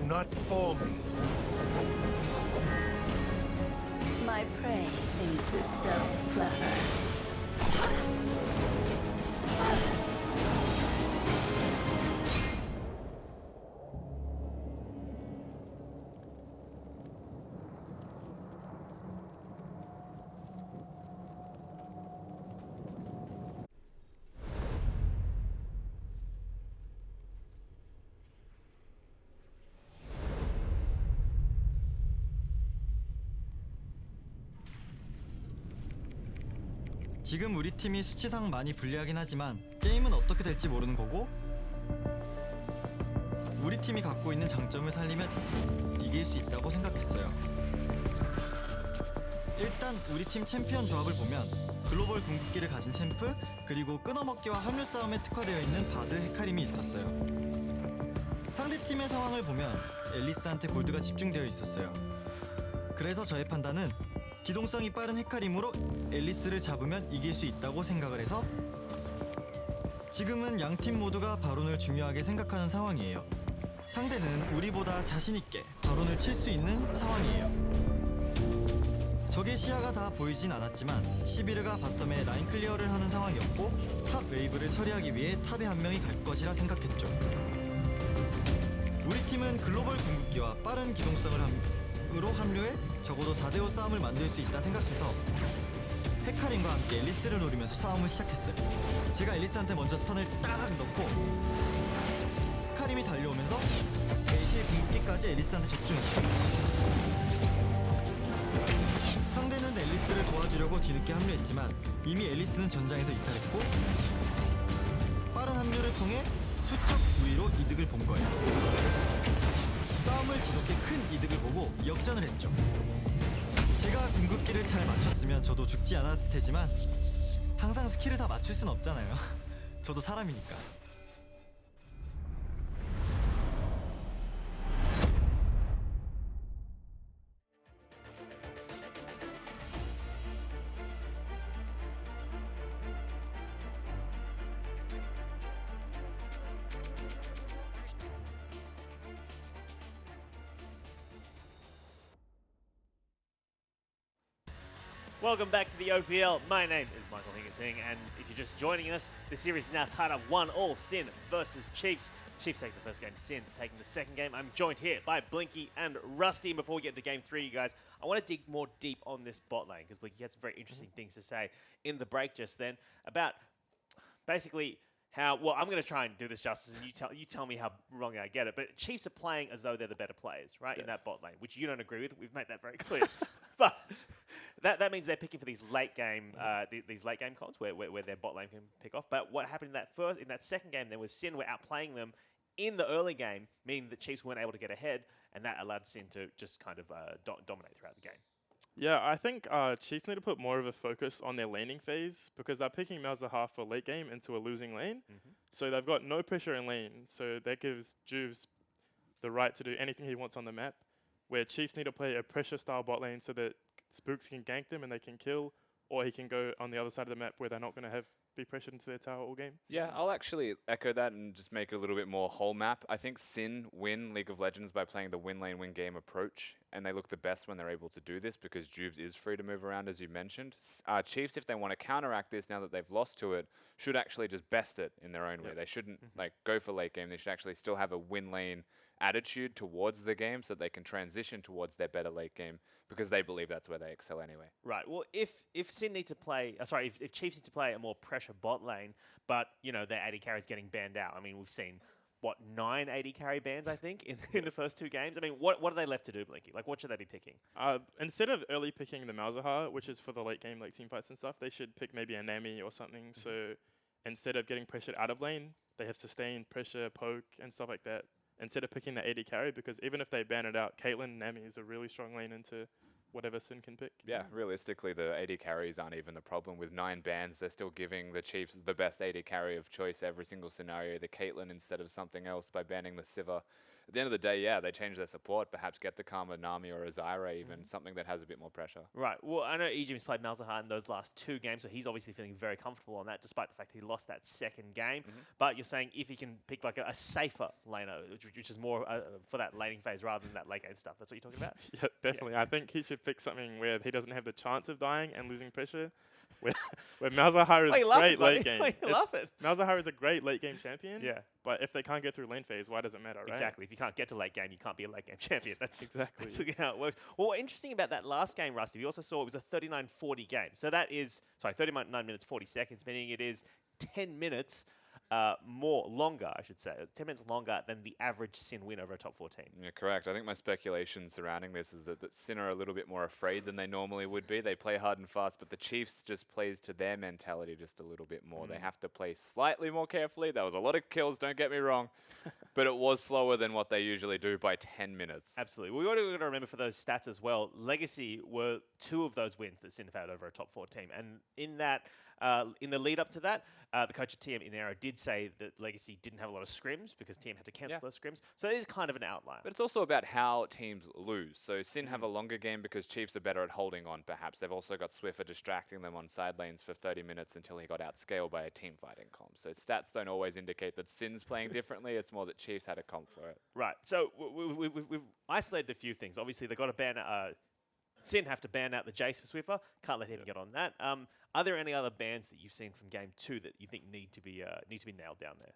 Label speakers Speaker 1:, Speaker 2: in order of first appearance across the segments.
Speaker 1: not for me.
Speaker 2: My prey thinks itself clever.
Speaker 3: 지금 우리 팀이 수치상 많이 불리하긴 하지만 게임은 어떻게 될지 모르는 거고, 우리 팀이 갖고 있는 장점을 살리면 이길 수 있다고 생각했어요. 일단 우리 팀 챔피언 조합을 보면 글로벌 궁극기를 가진 챔프, 그리고 끊어먹기와 합류 싸움에 특화되어 있는 바드 헤카림이 있었어요. 상대 팀의 상황을 보면 앨리스한테 골드가 집중되어 있었어요. 그래서 저의 판단은 기동성이 빠른 헤카림으로 앨리스를 잡으면 이길 수 있다고 생각을 해서, 지금은 양팀 모두가 바론을 중요하게 생각하는 상황이에요. 상대는 우리보다 자신있게 바론을 칠 수 있는 상황이에요. 적의 시야가 다 보이진 않았지만 시비르가 바텀에 라인 클리어를 하는 상황이었고, 탑 웨이브를 처리하기 위해 탑에 한 명이 갈 것이라 생각했죠. 우리 팀은 글로벌 궁극기와 빠른 기동성으로 합류해 적어도 4대5 싸움을 만들 수 있다 생각해서 헤카림과 함께 앨리스를 노리면서 싸움을 시작했어요. 제가 앨리스한테 먼저 스턴을 딱 넣고 헤카림이 달려오면서 메이시의 궁극기까지 앨리스한테 적중했어요. 상대는 앨리스를 도와주려고 뒤늦게 합류했지만 이미 앨리스는 전장에서 이탈했고, 빠른 합류를 통해 수적 우위로 이득을 본 거예요. 싸움을 지속해 큰 이득을 보고 역전을 했죠. 제가 궁극기를 잘 맞췄으면 저도 죽지 않았을 테지만 항상 스킬을 다 맞출 순 없잖아요. 저도 사람이니까.
Speaker 4: Welcome back to the OPL. My name is Michael Hingersing, and if you're just joining us, the series is now tied up 1-1, Sin versus Chiefs. Chiefs taking the first game, Sin taking the second game. I'm joined here by Blinky and Rusty. And before we get to game 3, you guys, I want to dig more deep on this bot lane, because Blinky had some very interesting things to say in the break just then about basically how, well, I'm going to try and do this justice, and you tell me how wrong I get it, but Chiefs are playing as though they're the better players, right, in that bot lane, which you don't agree with. We've made that very clear. But that means they're picking for these late game comps where their bot lane can pick off. But what happened in that second game, there was Sin were outplaying them in the early game, meaning the Chiefs weren't able to get ahead, and that allowed Sin to just kind of dominate throughout the game.
Speaker 5: Yeah, I think Chiefs need to put more of a focus on their laning phase, because they're picking Malzahar for late game into a losing lane. So they've got no pressure in lane, so that gives Juves the right to do anything he wants on the map, where Chiefs need to play a pressure style bot lane so that Spooks can gank them and they can kill, or he can go on the other side of the map where they're not going to be pressured into their tower all game.
Speaker 6: Yeah, I'll actually echo that and just make it a little bit more whole map. I think Sin win League of Legends by playing the win lane, win game approach, and they look the best when they're able to do this because Juves is free to move around, as you mentioned. Chiefs, if they want to counteract this now that they've lost to it, should actually just best it in their own way. They shouldn't like go for late game. They should actually still have a win lane attitude towards the game so that they can transition towards their better late game, because they believe that's where they excel anyway.
Speaker 4: Right. Well, if Sin need to play, if Chiefs need to play a more pressure bot lane, but their AD carry is getting banned out. I mean, we've seen 9 AD carry bans, I think, in the first 2 games. I mean, what are they left to do, Blinky? Like, what should they be picking?
Speaker 5: Instead of early picking the Malzahar, which is for the late game, like team fights and stuff, they should pick maybe a Nami or something. So instead of getting pressured out of lane, they have sustained pressure, poke, and stuff like that. Instead of picking the AD carry, because even if they ban it out, Caitlyn, Nami is a really strong lane into whatever Sin can pick.
Speaker 6: Yeah, realistically, the AD carries aren't even the problem. With 9 bans, they're still giving the Chiefs the best AD carry of choice every single scenario, the Caitlyn instead of something else by banning the Sivir. at the end of the day, yeah, they change their support, perhaps get the Karma Nami or a Zyra even, something that has a bit more pressure.
Speaker 4: Right. Well, I know EGM's played Malzahar in those last 2 games, so he's obviously feeling very comfortable on that, despite the fact he lost that second game. But you're saying if he can pick like a safer laner, which is more for that laning phase rather than that late game stuff. That's what you're talking about?
Speaker 5: Yeah, definitely. I think he should pick something where he doesn't have the chance of dying and losing pressure. Where Malzahar is great late game. Malzahar is a great late game champion.
Speaker 4: Yeah.
Speaker 5: But if they can't get through lane phase, why does it matter, right?
Speaker 4: Exactly. If you can't get to late game, you can't be a late game champion. That's
Speaker 5: exactly
Speaker 4: how it works. Well, what's interesting about that last game, Rusty, we also saw it was a 39-40 game. So that is, 39 minutes, 40 seconds, meaning it is 10 minutes longer, I should say. 10 minutes longer than the average Sin win over a top 14.
Speaker 6: Yeah, correct. I think my speculation surrounding this is that Sin are a little bit more afraid than they normally would be. They play hard and fast, but the Chiefs just plays to their mentality just a little bit more. They have to play slightly more carefully. There was a lot of kills, don't get me wrong, but it was slower than what they usually do by 10 minutes.
Speaker 4: Absolutely. We've got to remember for those stats as well, Legacy were 2 of those wins that Sin have had over a top 4 team. And in that, in the lead up to that, the coach at TM Inero did say that Legacy didn't have a lot of scrims because TM had to cancel those scrims. So it is kind of an outlier.
Speaker 6: But it's also about how teams lose. So Sin have a longer game because Chiefs are better at holding on, perhaps. They've also got Swiffer distracting them on side lanes for 30 minutes until he got outscaled by a team fighting comp. So stats don't always indicate that Sin's playing differently. It's more that Chiefs had a comp for it.
Speaker 4: Right. So we've isolated a few things. Obviously, they've got to ban Sin have to ban out the Jace for Swiffer. Can't let him get on that. Are there any other bans that you've seen from Game 2 that you think need to be nailed down there?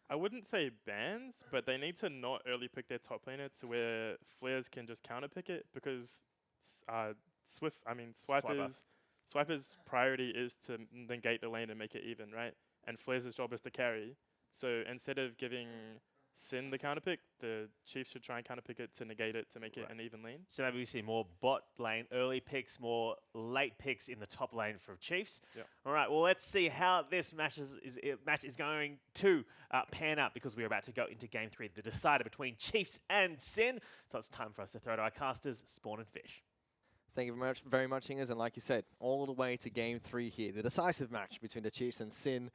Speaker 5: I wouldn't say bans, but they need to not early pick their top laner to where Flares can just counter pick it, because Swiper's priority is to negate the lane and make it even, right? And Flares' job is to carry. So instead of giving Sin the counter pick, the Chiefs should try and counter pick it to negate it to make it an even lane.
Speaker 4: So maybe we see more bot lane early picks, more late picks in the top lane for Chiefs.
Speaker 5: Yep.
Speaker 4: All right, well, let's see how this match is going to pan out, because we're about to go into Game 3, the decider between Chiefs and Sin. So it's time for us to throw to our casters, Spawn and Fish.
Speaker 1: Thank you very much, Ingers. And like you said, all the way to Game 3 here, the decisive match between the Chiefs and Sin.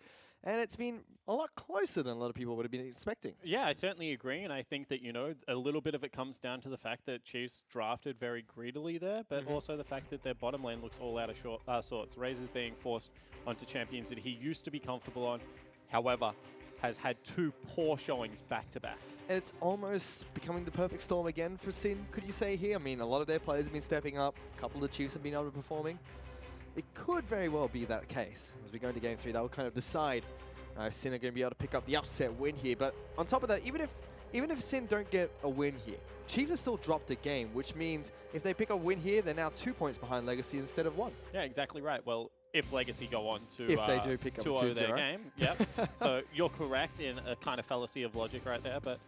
Speaker 1: And it's been a lot closer than a lot of people would have been expecting.
Speaker 7: Yeah, I certainly agree. And I think that, a little bit of it comes down to the fact that Chiefs drafted very greedily there, but also the fact that their bottom lane looks all out of sorts. Razor's being forced onto champions that he used to be comfortable on, however, has had 2 poor showings back-to-back.
Speaker 1: And it's almost becoming the perfect storm again for Sin, could you say here? I mean, a lot of their players have been stepping up. A couple of the Chiefs have been underperforming. It could very well be that case. As we go into Game 3, that will kind of decide if Sin are going to be able to pick up the upset win here. But on top of that, even if Sin don't get a win here, Chiefs have still dropped a game, which means if they pick up a win here, they're now 2 points behind Legacy instead of 1.
Speaker 7: Yeah, exactly right. Well, if Legacy go on to
Speaker 1: if they do pick up
Speaker 7: 2-0 their
Speaker 1: 2-0.
Speaker 7: game, yep. So you're correct in a kind of fallacy of logic right there, but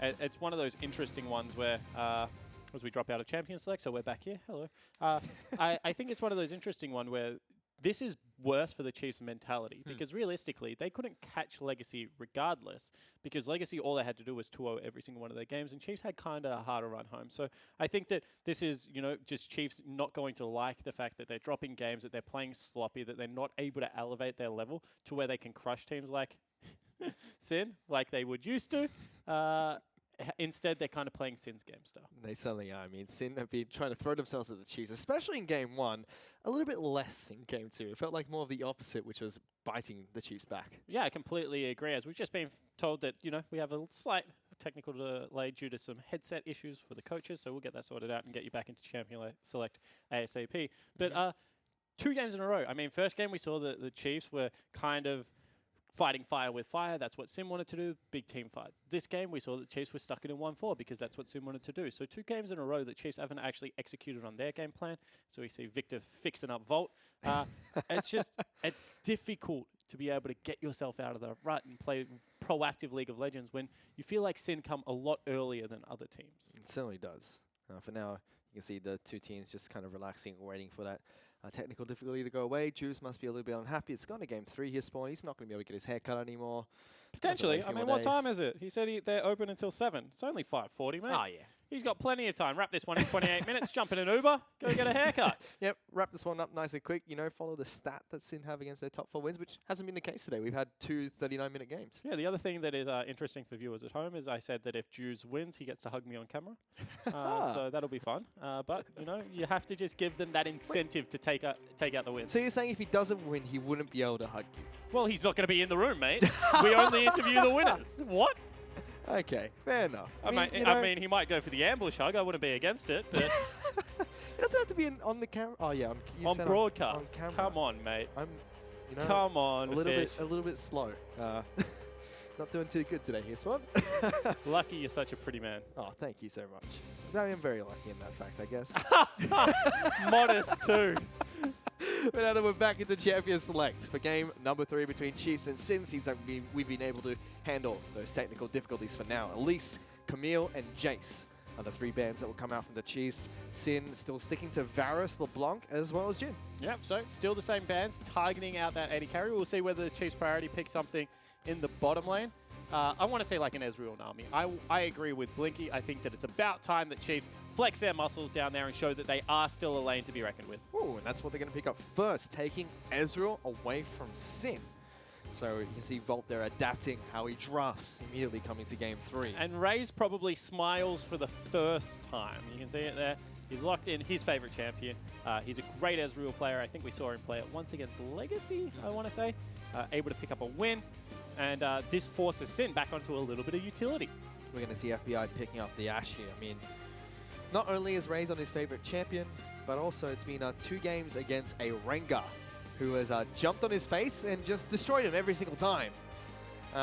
Speaker 7: it's one of those interesting ones where as we drop out of Champion Select, so we're back here. Hello. I think it's one of those interesting ones where this is worse for the Chiefs' mentality, because realistically, they couldn't catch Legacy regardless, because Legacy, all they had to do was 2-0 every single one of their games, and Chiefs had kind of a harder run home. So I think that this is, just Chiefs not going to like the fact that they're dropping games, that they're playing sloppy, that they're not able to elevate their level to where they can crush teams like Sin, like they would used to. Instead, they're kind of playing Sin's game style.
Speaker 1: They certainly are. I mean, Sin have been trying to throw themselves at the Chiefs, especially in Game 1. A little bit less in Game 2. It felt like more of the opposite, which was biting the Chiefs back.
Speaker 7: Yeah, I completely agree. As we've just been told that, we have a slight technical delay due to some headset issues for the coaches, so we'll get that sorted out and get you back into Champion Select ASAP. But 2 games in a row. I mean, first game we saw that the Chiefs were kind of fighting fire with fire. That's what Sim wanted to do, big team fights. This game, we saw that Chiefs were stuck in a 1-4 because that's what Sim wanted to do. So 2 games in a row that Chiefs haven't actually executed on their game plan. So we see Victor fixing up Volt. It's difficult to be able to get yourself out of the rut and play proactive League of Legends when you feel like Sin come a lot earlier than other teams.
Speaker 1: It certainly does. For now, you can see the 2 teams just kind of relaxing, waiting for that technical difficulty to go away. Juice must be a little bit unhappy. It's gone to Game 3 here, Spawn. He's not going to be able to get his hair cut anymore.
Speaker 7: Potentially. I mean, what time is it? He said they're open until 7. It's only 5:40, mate.
Speaker 1: Oh, yeah.
Speaker 7: He's got plenty of time. Wrap this one in 28 minutes, jump in an Uber, go get a haircut.
Speaker 1: Yep, wrap this one up nice and quick. You know, follow the stat that Sin have against their top 4 wins, which hasn't been the case today. We've had 2 39-minute games.
Speaker 7: Yeah, the other thing that is interesting for viewers at home is I said that if Juves wins, he gets to hug me on camera. So that'll be fun. But, you know, you have to just give them that incentive to take out the win.
Speaker 1: So you're saying if he doesn't win, he wouldn't be able to hug you?
Speaker 7: Well, he's not going to be in the room, mate. We only interview the winners. What?
Speaker 1: Okay, fair enough.
Speaker 7: I mean, he might go for the ambush hug. I wouldn't be against it. But
Speaker 1: It doesn't have to be on the camera. Oh yeah,
Speaker 7: on broadcast.
Speaker 1: on camera.
Speaker 7: Come on, mate.
Speaker 1: I'm, you know,
Speaker 7: Come on,
Speaker 1: a
Speaker 7: fish.
Speaker 1: little bit slow. Not doing too good today, here, Swan.
Speaker 7: Lucky you're such a pretty man.
Speaker 1: Oh, thank you so much. I am very lucky in that fact, I guess.
Speaker 7: Modest too.
Speaker 1: But now that we're back into Champion Select for game number 3 between Chiefs and Sin, seems like we've been able to handle those technical difficulties for now. Elise, Camille, and Jace are the 3 bands that will come out from the Chiefs. Sin still sticking to Varus, LeBlanc, as well as Jin.
Speaker 7: Yep, so still the same bands, targeting out that AD carry. We'll see whether the Chiefs priority picks something in the bottom lane. I want to say like an Ezreal Nami. I agree with Blinky. I think that it's about time that Chiefs flex their muscles down there and show that they are still a lane to be reckoned with.
Speaker 1: Ooh, and that's what they're going to pick up first, taking Ezreal away from Sin. So you can see Volt there adapting how he drafts immediately coming to game 3.
Speaker 7: And Raze probably smiles for the first time. You can see it there. He's locked in his favorite champion. He's a great Ezreal player. I think we saw him play it once against Legacy, I want to say. Able to pick up a win. And this forces Sin back onto a little bit of utility.
Speaker 1: We're going to see FBI picking up the Ashe here. I mean, not only is Raze on his favorite champion, but also it's been 2 games against a Rengar, who has jumped on his face and just destroyed him every single time.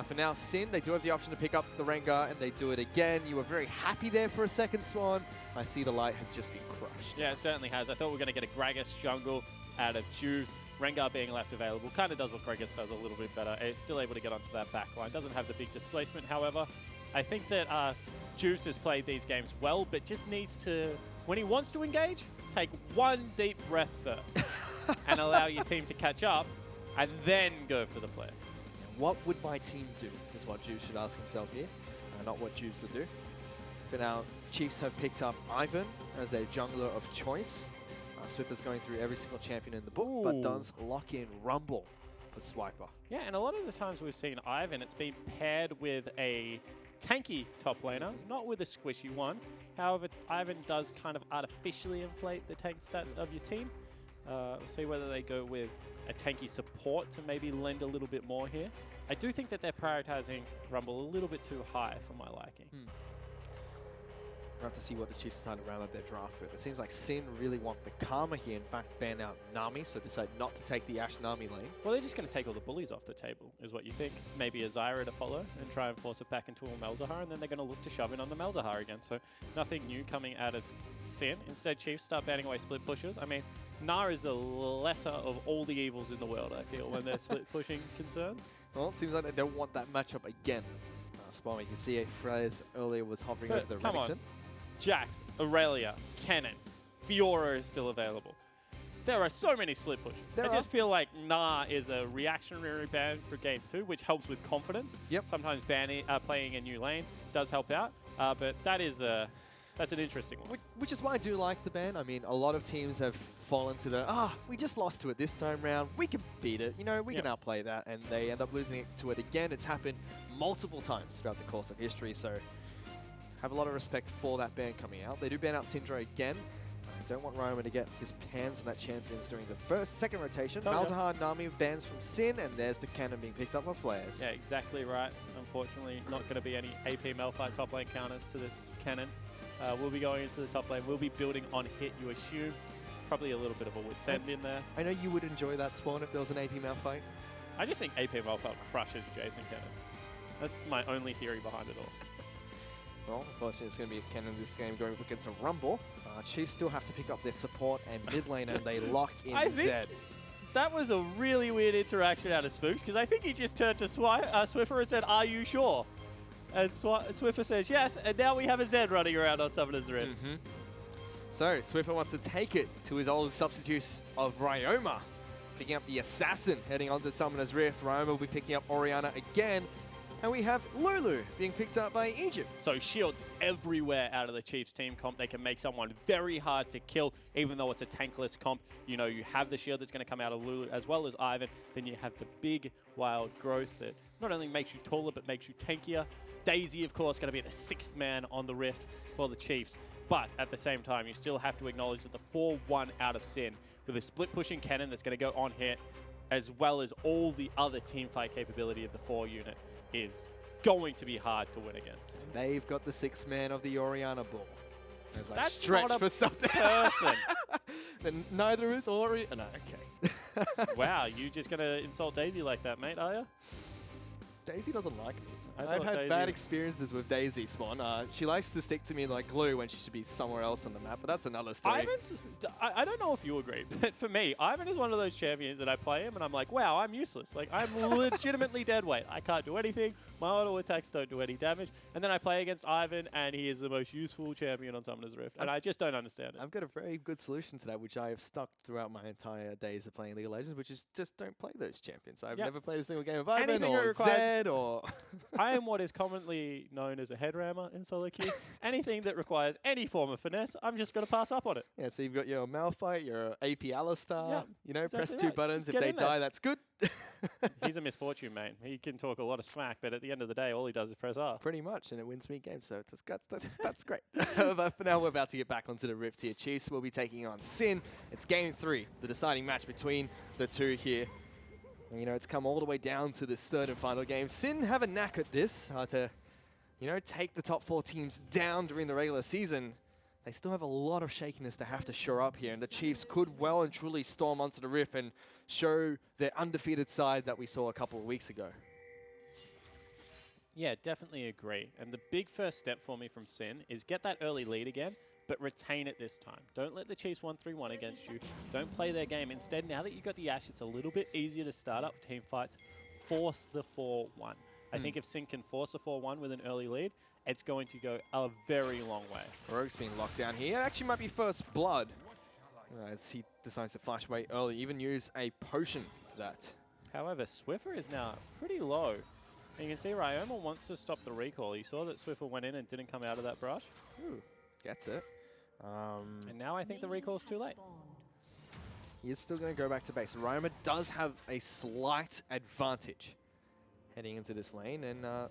Speaker 1: For now, Sin, they do have the option to pick up the Rengar, and they do it again. You were very happy there for a second, Swan. I see the light has just been crushed.
Speaker 7: Yeah, it certainly has. I thought we were going to get a Gragas jungle out of Juves. Rengar being left available kind of does what Gragas does a little bit better. It's still able to get onto that back line. Doesn't have the big displacement, however. I think that Juves has played these games well, but just needs to, when he wants to engage, take one deep breath first and allow your team to catch up and then go for the play.
Speaker 1: What would my team do is what Juves should ask himself here, not what Juves would do. For now, Chiefs have picked up Ivan as their jungler of choice. Swiffer's going through every single champion in the book, but does lock in Rumble for Swiper.
Speaker 7: Yeah, and a lot of the times we've seen Ivan, it's been paired with a tanky top laner, not with a squishy one. However, Ivan does kind of artificially inflate the tank stats of your team. We'll see whether they go with a tanky support to maybe lend a little bit more here. I do think that they're prioritizing Rumble a little bit too high for my liking.
Speaker 1: We'll have to see what the Chiefs decide to round up their draft with. It seems like Sin really want the Karma here. In fact, ban out Nami, so decide not to take the Ashe Nami lane.
Speaker 7: Well, they're just going to take all the bullies off the table, is what you think. Maybe a Zyra to follow and try and force it back into a Malzahar, and then they're going to look to shove in on the Malzahar again. So nothing new coming out of Sin. Instead, Chiefs start banning away split pushers. I mean, Gnar is the lesser of all the evils in the world, I feel, when they're split pushing concerns.
Speaker 1: Well, it seems like they don't want that matchup again. Spawn, you can see Frez earlier was hovering over the Renekton.
Speaker 7: Jax, Aurelia, Kennen, Fiora is still available. There are so many split pushes. I just feel like Gnar is a reactionary ban for game 2, which helps with confidence.
Speaker 1: Yep.
Speaker 7: Sometimes playing a new lane does help out, but that's an interesting one.
Speaker 1: Which is why I do like the ban. I mean, a lot of teams have fallen to the, we just lost to it this time round. We can beat it. You know, we can outplay that. And they end up losing to it again. It's happened multiple times throughout the course of history. So have a lot of respect for that ban coming out. They do ban out Syndra again. I don't want Ryoma to get his hands on that champions during the second rotation. Malzahar, Nami bans from Sin, and there's the cannon being picked up by Flares.
Speaker 7: Yeah, exactly right. Unfortunately, not going to be any AP Malphite top lane counters to this cannon. We'll be going into the top lane. We'll be building on hit, you assume. Probably a little bit of a wit's end in there.
Speaker 1: I know you would enjoy that Spawn if there was an AP Malphite.
Speaker 7: I just think AP Malphite crushes Jason Cannon. That's my only theory behind it all.
Speaker 1: Well, unfortunately, it's going to be a cannon this game going up against a Rumble. Chiefs still have to pick up their support and mid lane, and they lock in Zed.
Speaker 7: That was a really weird interaction out of Spooks, because I think he just turned to Swiffer and said, "Are you sure?" And Swiffer says yes, and now we have a Zed running around on Summoner's Rift.
Speaker 1: So, Swiffer wants to take it to his old substitutes of Ryoma. Picking up the Assassin, heading onto Summoner's Rift. Ryoma will be picking up Orianna again. And we have Lulu being picked up by Egypt.
Speaker 7: So shields everywhere out of the Chiefs team comp. They can make someone very hard to kill, even though it's a tankless comp. You know, you have the shield that's going to come out of Lulu as well as Ivan. Then you have the big wild growth that not only makes you taller, but makes you tankier. Daisy, of course, going to be the 6th man on the Rift for the Chiefs. But at the same time, you still have to acknowledge that the 4-1 out of Sin with a split pushing cannon that's going to go on hit, as well as all the other team fight capability of the 4 unit, is going to be hard to win against.
Speaker 1: They've got the 6th man of the Oriana ball. As I
Speaker 7: That's
Speaker 1: stretch
Speaker 7: not a
Speaker 1: for something.
Speaker 7: person.
Speaker 1: Then neither is Oriana. No, okay.
Speaker 7: Wow, you just going to insult Daisy like that, mate, are you?
Speaker 1: Daisy doesn't like me.
Speaker 7: I
Speaker 1: I've
Speaker 7: thought
Speaker 1: had
Speaker 7: Daisy-
Speaker 1: bad experiences with Daisy, Spawn. She likes to stick to me like glue when she should be somewhere else on the map, but that's another story.
Speaker 7: I don't know if you agree, but for me, Ivan is one of those champions that I play him and I'm like, wow, I'm useless. Like, I'm legitimately dead weight. I can't do anything. My auto attacks don't do any damage. And then I play against Ivan and he is the most useful champion on Summoner's Rift. And I just don't understand it.
Speaker 1: I've got a very good solution to that, which I have stuck throughout my entire days of playing League of Legends, which is just don't play those champions. I've
Speaker 7: Yep.
Speaker 1: never played a single game of Ivan
Speaker 7: Anything that
Speaker 1: or
Speaker 7: requires-
Speaker 1: Zed or...
Speaker 7: I am what is commonly known as a head rammer in solo queue. Anything that requires any form of finesse, I'm just going to pass up on it.
Speaker 1: Yeah, so you've got your Malphite, your AP Alistar,
Speaker 7: Yeah,
Speaker 1: you know, press
Speaker 7: exactly
Speaker 1: 2
Speaker 7: right.
Speaker 1: buttons.
Speaker 7: Just
Speaker 1: If
Speaker 7: get
Speaker 1: they
Speaker 7: in there.
Speaker 1: die, that's good.
Speaker 7: He's a misfortune, mate. He can talk a lot of smack, but at the end of the day, all he does is press R.
Speaker 1: Pretty much, and it wins me games, so that's great. But for now, we're about to get back onto the Rift here. Chiefs will be taking on Sin. It's game 3, the deciding match between the two here. And, you know, it's come all the way down to this 3rd and final game. Sin have a knack at this, to, you know, take the top 4 teams down during the regular season. They still have a lot of shakiness to have to shore up here, and the Chiefs could well and truly storm onto the Rift and show their undefeated side that we saw a couple of weeks ago.
Speaker 7: Yeah, definitely agree. And the big first step for me from Sin is get that early lead again, but retain it this time. Don't let the Chiefs 1-3-1 against you. Don't play their game. Instead, now that you've got the Ashe, it's a little bit easier to start up team fights. Force the 4-1. I think if Sin can force a 4-1 with an early lead, it's going to go a very long way.
Speaker 1: Rogue's being locked down here. Actually might be first blood as he decides to flash away early. Even use a potion for that.
Speaker 7: However, Swiffer is now pretty low. And you can see Ryoma wants to stop the recall. You saw that Swiffer went in and didn't come out of that brush.
Speaker 1: Ooh, gets it.
Speaker 7: And now I think the recall's too late.
Speaker 1: He is still going to go back to base. Ryoma does have a slight advantage heading into this lane. And I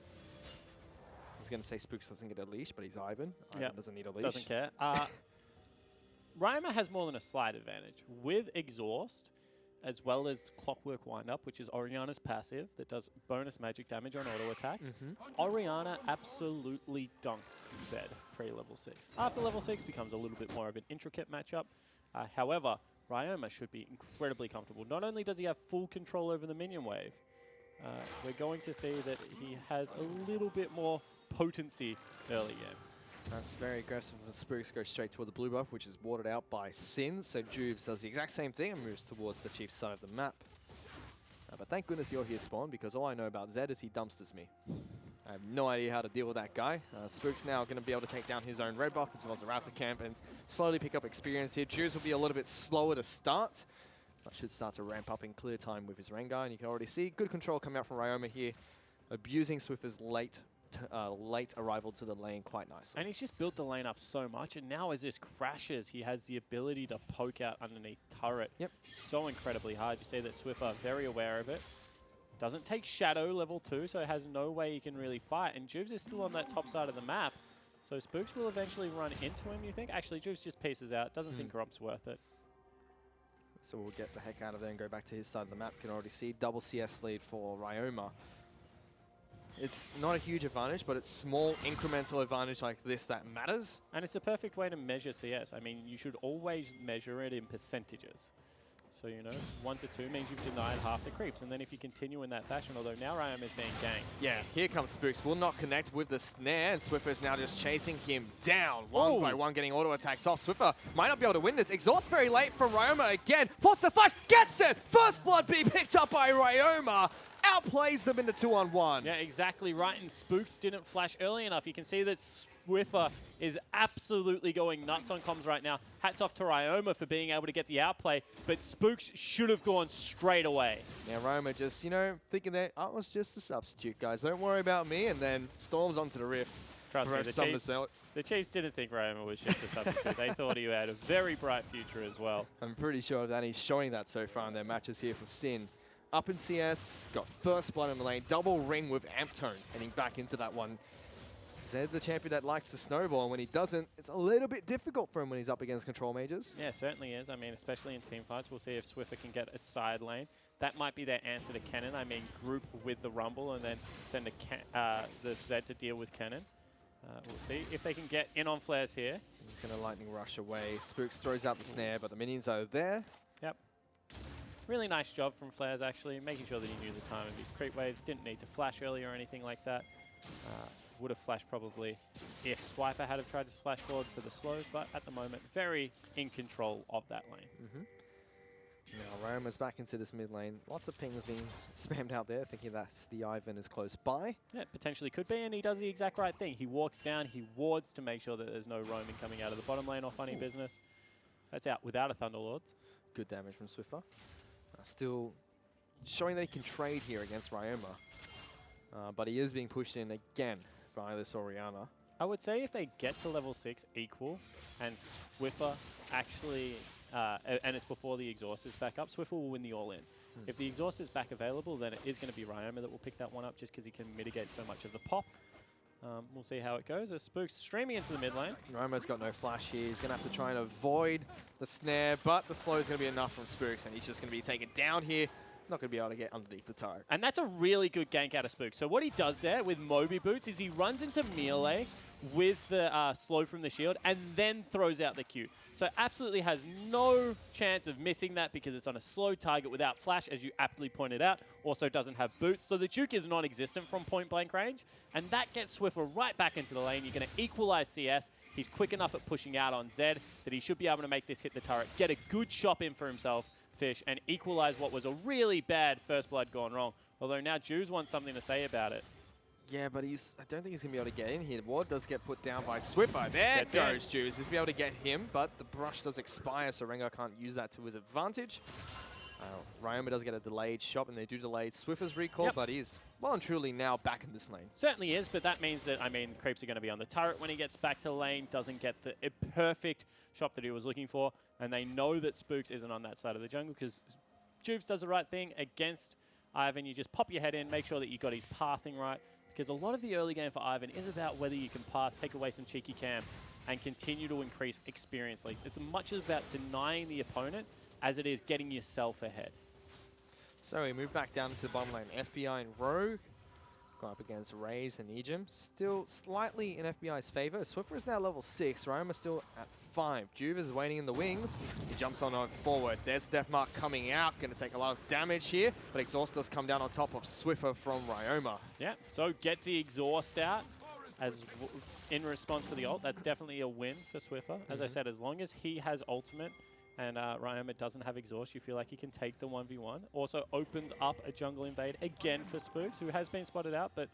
Speaker 1: was going to say Spooks doesn't get a leash, but he's Ivan. Ivan
Speaker 7: Yep,
Speaker 1: doesn't need a leash.
Speaker 7: doesn't care. Ryoma has more than a slight advantage. With Exhaust, as well as Clockwork Windup, which is Oriana's passive that does bonus magic damage on auto attacks, Oriana absolutely dunks Zed pre-level 6. After level 6 becomes a little bit more of an intricate matchup. However, Ryoma should be incredibly comfortable. Not only does he have full control over the minion wave, we're going to see that he has a little bit more potency early game.
Speaker 1: That's very aggressive. Spooks go straight toward the blue buff, which is watered out by Sin. So Juves does the exact same thing and moves towards the Chief's side of the map. But thank goodness you're here, Spawn, because all I know about Zed is he dumpsters me. I have no idea how to deal with that guy. Spook's now going to be able to take down his own red buff as well as the Raptor camp and slowly pick up experience here. Juves will be a little bit slower to start, but should start to ramp up in clear time with his Rengar. And you can already see good control coming out from Ryoma here, abusing Swiffer's late arrival to the lane quite nicely.
Speaker 7: And he's just built the lane up so much, and now as this crashes, he has the ability to poke out underneath turret.
Speaker 1: Yep.
Speaker 7: So incredibly hard. You see that Swiffer very aware of it. Doesn't take Shadow level 2, so has no way he can really fight. And Juves is still on that top side of the map, so Spooks will eventually run into him, you think? Actually, Juves just pieces out. Doesn't think Gromp's worth it.
Speaker 1: So we'll get the heck out of there and go back to his side of the map. You can already see double CS lead for Ryoma. It's not a huge advantage, but it's small incremental advantage like this that matters.
Speaker 7: And it's a perfect way to measure CS. I mean, you should always measure it in percentages. So, you know, 1 to 2 means you've denied half the creeps. And then if you continue in that fashion, although now Ryoma is being ganked.
Speaker 1: Yeah, here comes Spooks. Will not connect with the snare, and Swiffer's now just chasing him down. One by one, getting auto attacks off. Swiffer might not be able to win this. Exhaust very late from Ryoma again. Force the flash, gets it! First blood being picked up by Ryoma. Outplays them in the 2-on-1.
Speaker 7: Yeah, exactly right. And Spooks didn't flash early enough. You can see that Swiffer is absolutely going nuts on comms right now. Hats off to Ryoma for being able to get the outplay, but Spooks should have gone straight away.
Speaker 1: Yeah, Ryoma just, you know, thinking that I was just a substitute, guys. Don't worry about me. And then storms onto the rift.
Speaker 7: Trust me, the Chiefs didn't think Ryoma was just a substitute. They thought he had a very bright future as well.
Speaker 1: I'm pretty sure that he's showing that so far in their matches here for Sin. Up in CS, got first blood in the lane, double ring with Amptone, heading back into that one. Zed's a champion that likes to snowball, and when he doesn't, it's a little bit difficult for him when he's up against control mages.
Speaker 7: Yeah, certainly is. I mean, especially in team fights, we'll see if Swiffer can get a side lane. That might be their answer to Kennen. I mean, group with the Rumble and then send the Zed to deal with Kennen. We'll see if they can get in on flares here.
Speaker 1: He's going to lightning rush away. Spooks throws out the snare, but the minions are there.
Speaker 7: Yep. Really nice job from Flares, actually, making sure that he knew the time of his creep waves. Didn't need to flash early or anything like that. Would have flashed probably if Swiper had have tried to splash forward for the slows, but at the moment, very in control of that lane.
Speaker 1: Now Ryoma's back into this mid lane. Lots of pings being spammed out there, thinking that the Ivan is close by.
Speaker 7: Yeah, potentially could be, and he does the exact right thing. He walks down, he wards to make sure that there's no roaming coming out of the bottom lane or funny business. That's out without a Thunderlords.
Speaker 1: Good damage from Swiffer. Still showing that he can trade here against Ryoma. But he is being pushed in again by this Orianna.
Speaker 7: I would say if they get to level 6 equal and Swiffer actually, and it's before the exhaust is back up, Swiffer will win the all-in. If the exhaust is back available, then it is going to be Ryoma that will pick that one up just because he can mitigate so much of the pop. We'll see how it goes. As Spooks streaming into the mid lane.
Speaker 1: Ryoma's got no flash here. He's going to have to try and avoid the snare, but the slow is going to be enough from Spooks, and he's just going to be taken down here. Not going to be able to get underneath the turret.
Speaker 7: And that's a really good gank out of Spooks. So what he does there with Moby Boots is he runs into melee with the slow from the shield and then throws out the Q. So absolutely has no chance of missing that because it's on a slow target without flash, as you aptly pointed out. Also doesn't have boots. So the juke is non-existent from point blank range. And that gets Swiffer right back into the lane. You're going to equalize CS. He's quick enough at pushing out on Zed that he should be able to make this hit the turret, get a good shot in for himself, Fish, and equalize what was a really bad first blood gone wrong. Although now Jews wants something to say about it.
Speaker 1: Yeah, but I don't think he's going to be able to get in here. The ward does get put down by Swiffer. There goes Jews. He's going to be able to get him, but the brush does expire, so Rengar can't use that to his advantage. Ryoma does get a delayed shot, and they do delay Swiffer's recall, but he's well and truly now back in this lane.
Speaker 7: Certainly is, but that means that, I mean, creeps are going to be on the turret when he gets back to lane, doesn't get the perfect shot that he was looking for, and they know that Spooks isn't on that side of the jungle because Jubes does the right thing against Ivan. You just pop your head in, make sure that you got his pathing right, because a lot of the early game for Ivan is about whether you can path, take away some cheeky cam, and continue to increase experience leads. It's as much about denying the opponent as it is getting yourself ahead.
Speaker 1: So we move back down to the bottom lane. FBI and Rogue going up against Raze and Ejim. Still slightly in FBI's favor. Swiffer is now level 6. Ryoma still at 5. Juve is waiting in the wings. He jumps on forward. There's Deathmark coming out. Going to take a lot of damage here. But Exhaust does come down on top of Swiffer from Ryoma.
Speaker 7: Yeah, so gets the Exhaust out as in response for the ult. That's definitely a win for Swiffer. As I said, as long as he has ultimate and Ryoma doesn't have exhaust, you feel like he can take the 1v1. Also opens up a jungle invade again for Spooks, who has been spotted out, but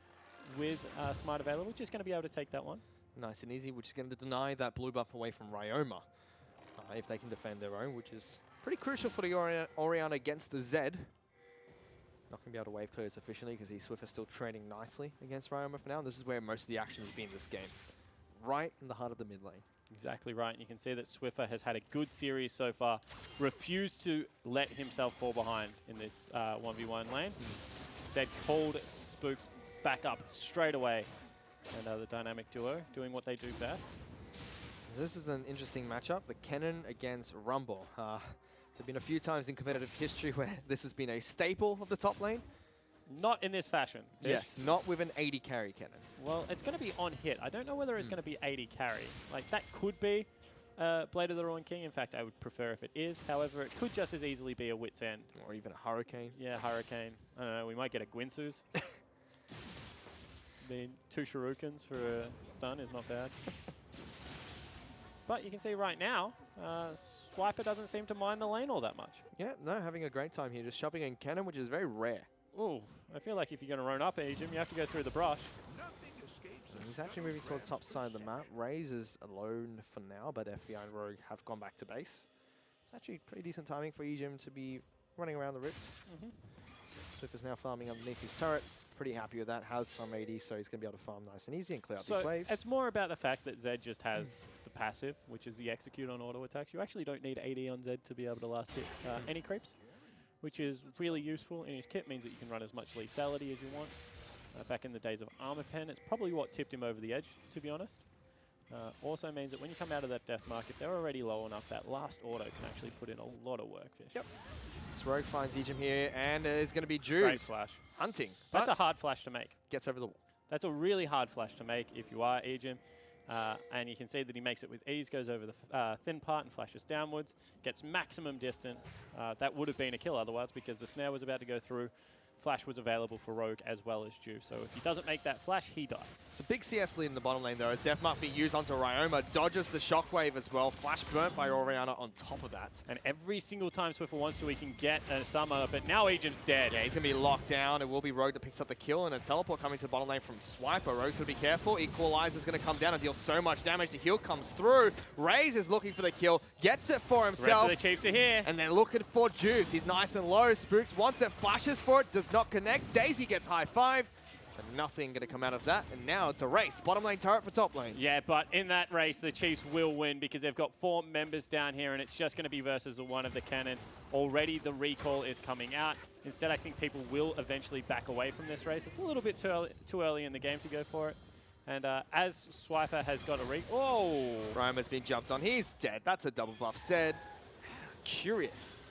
Speaker 7: with Smite available, just going to be able to take that one. Nice
Speaker 1: and easy, which is going to deny that blue buff away from Ryoma. If they can defend their own, which is pretty crucial for the Orianna against the Zed. Not going to be able to wave clear sufficiently because Swiffer still trading nicely against Ryoma for now. And this is where most of the action has been this game. Right in the heart of the mid lane.
Speaker 7: Exactly right. And you can see that Swiffer has had a good series so far. Refused to let himself fall behind in this 1v1 lane. Instead called Spooks back up straight away. And the dynamic duo doing what they do best.
Speaker 1: This is an interesting matchup. The Kennen against Rumble. There have been a few times in competitive history where this has been a staple of the top lane.
Speaker 7: Not in this fashion.
Speaker 1: Yes, not with an 80 carry Kennen.
Speaker 7: Well, it's going to be on hit. I don't know whether it's going to be 80 carry. Like, that could be Blade of the Ruined King. In fact, I would prefer if it is. However, it could just as easily be a Wit's End.
Speaker 1: Or even a Hurricane.
Speaker 7: Yeah, Hurricane. I don't know, we might get a Gwinsus. I mean, 2 Shurikens for a stun is not bad. But you can see right now, Swiper doesn't seem to mind the lane all that much.
Speaker 1: Yeah, no, having a great time here. Just shoving in Kennen, which is very rare.
Speaker 7: Ooh, I feel like if you're going to run up Ejim, you have to go through the brush.
Speaker 1: He's actually moving towards the top side of the map. Raze is alone for now, but FBI and Rogue have gone back to base. It's actually pretty decent timing for Ejim to be running around the rift. Swift is now farming underneath his turret. Pretty happy with that. Has some AD, so he's going to be able to farm nice and easy and clear out these waves.
Speaker 7: It's more about the fact that Zed just has the passive, which is the execute on auto attacks. You actually don't need AD on Zed to be able to last hit any creeps, which is really useful in his kit. Means that you can run as much lethality as you want. Back in the days of Armor Pen, it's probably what tipped him over the edge, to be honest. Also means that when you come out of that death mark, if they're already low enough, that last auto can actually put in a lot of work, Fish.
Speaker 1: Yep. So Rogue finds Ejim here, and it's going to be
Speaker 7: Great
Speaker 1: Juice
Speaker 7: flash.
Speaker 1: hunting.
Speaker 7: That's a hard flash to make.
Speaker 1: Gets over the wall.
Speaker 7: That's a really hard flash to make if you are Ejim. And you can see that he makes it with ease, goes over the thin part and flashes downwards, gets maximum distance. That would have been a kill otherwise because the snare was about to go through. Flash was available for Rogue as well as Juice. So if he doesn't make that flash, he dies.
Speaker 1: It's a big CS lead in the bottom lane though, as Death Mark being used onto Ryoma, dodges the shockwave as well. Flash burnt by Orianna on top of that.
Speaker 7: And every single time Swiffer wants to, he can get a summer, but now Ejim's dead.
Speaker 1: Yeah, he's going to be locked down. It will be Rogue that picks up the kill, and a teleport coming to the bottom lane from Swiper. Rogue's going to be careful. Equalizer's going to come down and deal so much damage. The heal comes through. Raze is looking for the kill, gets it for
Speaker 7: The rest
Speaker 1: himself.
Speaker 7: of the Chiefs are here.
Speaker 1: And they're looking for Juice. He's nice and low. Spooks wants it, flashes for it, does not connect. Daisy gets high-fived, but nothing going to come out of that. And now it's a race. Bottom lane turret for top lane.
Speaker 7: Yeah, but in that race, the Chiefs will win because they've got 4 members down here, and it's just going to be versus the one of the cannon. Already the recall is coming out. Instead, I think people will eventually back away from this race. It's a little bit too early in the game to go for it. And as Swiper has got a oh!
Speaker 1: Ryoma's been jumped on. He's dead. That's a double buff. Zed. Curious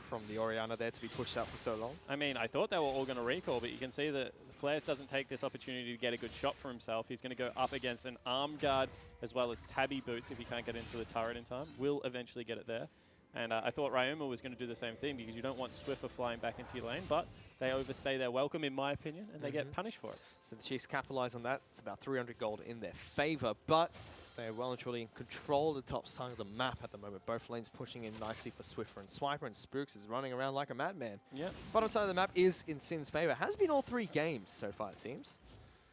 Speaker 1: from the Orianna there to be pushed up for so long.
Speaker 7: I mean, I thought they were all going to recall, but you can see that Flares doesn't take this opportunity to get a good shot for himself. He's going to go up against an arm guard as well as tabby boots if he can't get into the turret in time. Will eventually get it there. And I thought Ryoma was going to do the same thing because you don't want Swiffer flying back into your lane, but they overstay their welcome, in my opinion, and they get punished for it.
Speaker 1: So the Chiefs capitalize on that. It's about 300 gold in their favor, but they are well and truly in control of the top side of the map at the moment. Both lanes pushing in nicely for Swiffer and Swiper, and Spooks is running around like a madman.
Speaker 7: Yep.
Speaker 1: Bottom side of the map is in Sin's favor. Has been all 3 games so far, it seems.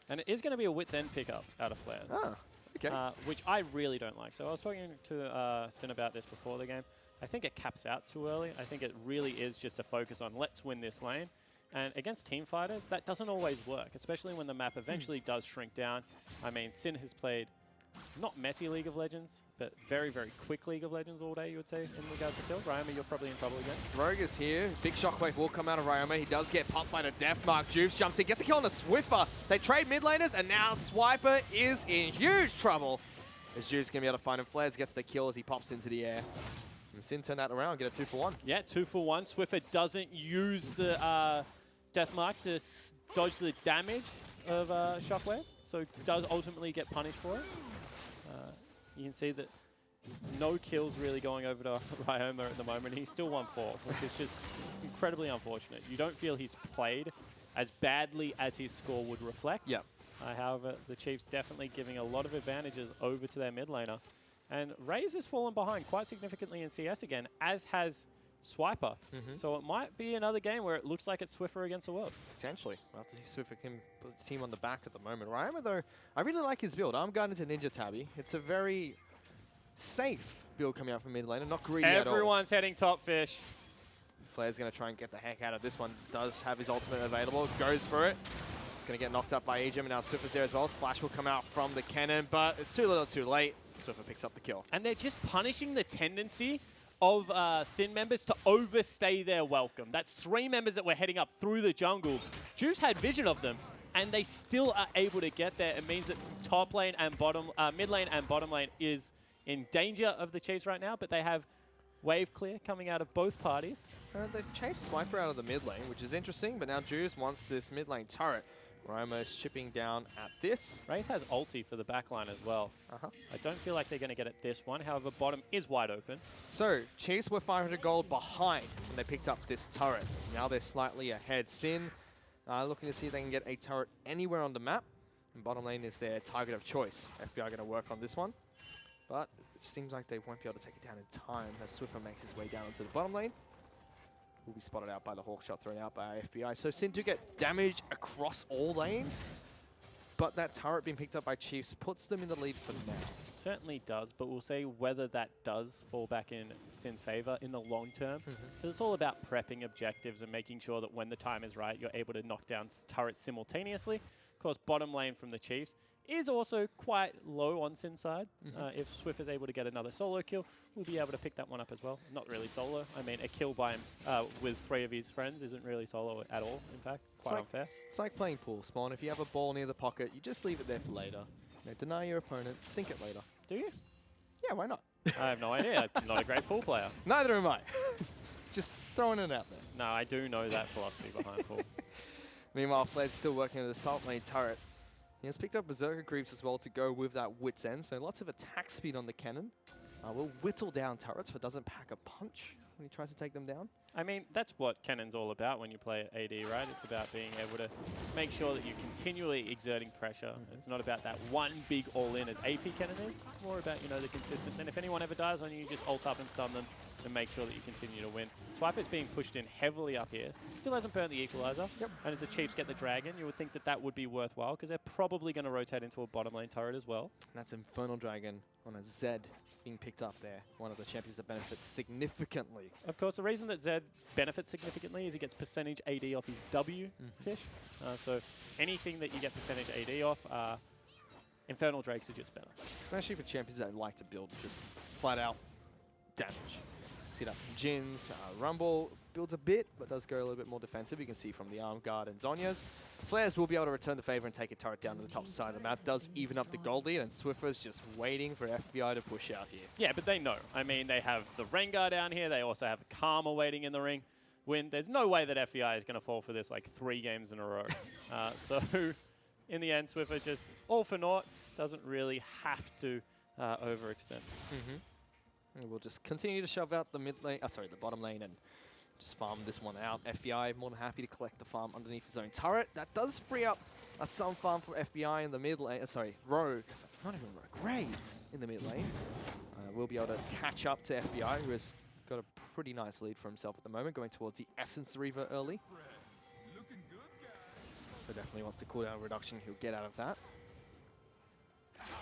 Speaker 7: And it is going to be a wit's end pickup out of Flares.
Speaker 1: Ah, okay.
Speaker 7: Which I really don't like. So I was talking to Sin about this before the game. I think it caps out too early. I think it really is just a focus on let's win this lane. And against team fighters, that doesn't always work, especially when the map eventually does shrink down. I mean, Sin has played not messy League of Legends, but very, very quick League of Legends all day, you would say, in regards to kills. Ryoma, you're probably in trouble again.
Speaker 1: Rogue is here. Big shockwave will come out of Ryoma. He does get pumped by the Death Mark. Juice jumps in, gets a kill on the Swiffer. They trade mid laners, and now Swiper is in huge trouble. As Juice going to be able to find him. Flares gets the kill as he pops into the air. And Sin turn that around, get a 2-for-1.
Speaker 7: Yeah, 2-for-1. Swiffer doesn't use the Death Mark to dodge the damage of Shockwave, so does ultimately get punished for it. You can see that no kills really going over to Ryoma at the moment. He's still 1-4, which is just incredibly unfortunate. You don't feel he's played as badly as his score would reflect.
Speaker 1: Yep.
Speaker 7: However, the Chiefs definitely giving a lot of advantages over to their mid laner. And Raze has fallen behind quite significantly in CS again, as has Swiper. So it might be another game where it looks like it's Swiffer against the world.
Speaker 1: Potentially. We'll have to see Swiffer can put his team on the back at the moment. Ryoma, though, I really like his build. Arm Guard into Ninja Tabby. It's a very safe build coming out from mid lane and not greedy at all.
Speaker 7: Everyone's heading top, Fish.
Speaker 1: Flair's going to try and get the heck out of this one. Does have his ultimate available. Goes for it. He's going to get knocked up by Ejim, and now Swiffer's there as well. Splash will come out from the cannon, but it's too little too late. Swiffer picks up the kill.
Speaker 7: And they're just punishing the tendency of Sin members to overstay their welcome. That's 3 members that were heading up through the jungle. Juice had vision of them, and they still are able to get there. It means that top lane and mid lane and bottom lane is in danger of the Chiefs right now, but they have wave clear coming out of both parties.
Speaker 1: They've chased Swiper out of the mid lane, which is interesting, but now Juice wants this mid lane turret. Ryoma is chipping down at this.
Speaker 7: Raze has ulti for the backline as well. I don't feel like they're going to get at this one. However, bottom is wide open.
Speaker 1: So, Chiefs were 500 gold behind when they picked up this turret. Now they're slightly ahead. Sin looking to see if they can get a turret anywhere on the map. And bottom lane is their target of choice. FBI are going to work on this one. But it seems like they won't be able to take it down in time as Swiffer makes his way down into the bottom lane. Will be spotted out by the Hawk shot thrown out by FBI. So Sin do get damage across all lanes. but that turret being picked up by Chiefs puts them in the lead for now.
Speaker 7: Certainly does, but we'll see whether that does fall back in Sin's favor in the long term. So it's all about prepping objectives and making sure that when the time is right, you're able to knock down turrets simultaneously. Of course, bottom lane from the Chiefs is also quite low on Sin's side. If Swift is able to get another solo kill, we'll be able to pick that one up as well. Not really solo. I mean, a kill by him with 3 of his friends isn't really solo at all, in fact. Quite unfair.
Speaker 1: It's like playing pool, Spawn. If you have a ball near the pocket, you just leave it there for later. You know, deny your opponent, sink it later.
Speaker 7: Do you?
Speaker 1: Yeah, why not?
Speaker 7: I have no idea. I'm not a great pool player.
Speaker 1: Neither am I. Just throwing it out there.
Speaker 7: No, I do know that philosophy behind pool.
Speaker 1: Meanwhile, Flair's still working on the top lane turret. He has picked up Berserker Creeps as well to go with that Wit's End, so lots of attack speed on the cannon. Will whittle down turrets, but doesn't pack a punch when he tries to take them down.
Speaker 7: I mean, that's what Cannon's all about when you play AD, right? It's about being able to make sure that you're continually exerting pressure. It's not about that one big all-in as AP Cannon is. It's more about, you know, the consistent. And if anyone ever dies on you, you just ult up and stun them and make sure that you continue to win. Swiper's being pushed in heavily up here. Still hasn't burnt the equalizer. And as the Chiefs get the dragon, you would think that that would be worthwhile because they're probably going to rotate into a bottom lane turret as well.
Speaker 1: And that's Infernal Dragon on a Zed being picked up there. One of the champions that benefits significantly.
Speaker 7: Of course, the reason that Zed benefits significantly is he gets percentage AD off his W fish. So anything that you get percentage AD off, Infernal Drakes are just better.
Speaker 1: Especially for champions that like to build just flat out damage. See that from Jin's. Rumble builds a bit, but does go a little bit more defensive. You can see from the Arm Guard and Zhonya's. Flares will be able to return the favor and take a turret down to the top side of the map. Does even up the gold lead, and Swiffer's just waiting for FBI to push out here.
Speaker 7: Yeah, but they know. I mean, they have the Rengar down here. They also have Karma waiting in the ring. There's no way that FBI is going to fall for this like 3 games in a row. So in the end, Swiffer just all for naught. Doesn't really have to overextend.
Speaker 1: And we'll just continue to shove out the mid lane, the bottom lane, and just farm this one out. FBI more than happy to collect the farm underneath his own turret. That does free up some farm for FBI in the mid lane. Rogue. Not even Rogue. Graves in the mid lane. We'll be able to catch up to FBI, who has got a pretty nice lead for himself at the moment, going towards the Essence Reaver early. So definitely wants to cooldown reduction. He'll get out of that.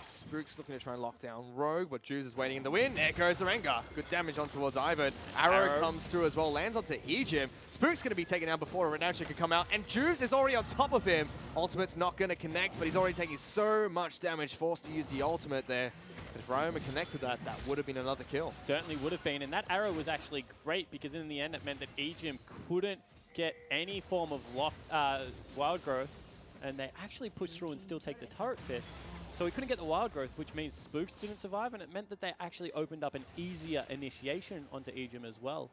Speaker 1: Spook's looking to try and lock down Rogue, but Juice is waiting in the wind. There goes the Rengar. Good damage on towards Ivan. Arrow comes through as well, lands onto Egypt. Spook's going to be taken down before a redemption can come out, and Juice is already on top of him. Ultimate's not going to connect, but he's already taking so much damage, forced to use the ultimate there. But if Ryoma connected that would have been another kill.
Speaker 7: Certainly would have been, and that arrow was actually great because in the end it meant that Egypt couldn't get any form of wild growth, and they actually pushed through and still take the turret fit. So we couldn't get the wild growth, which means Spooks didn't survive, and it meant that they actually opened up an easier initiation onto Egypt as well.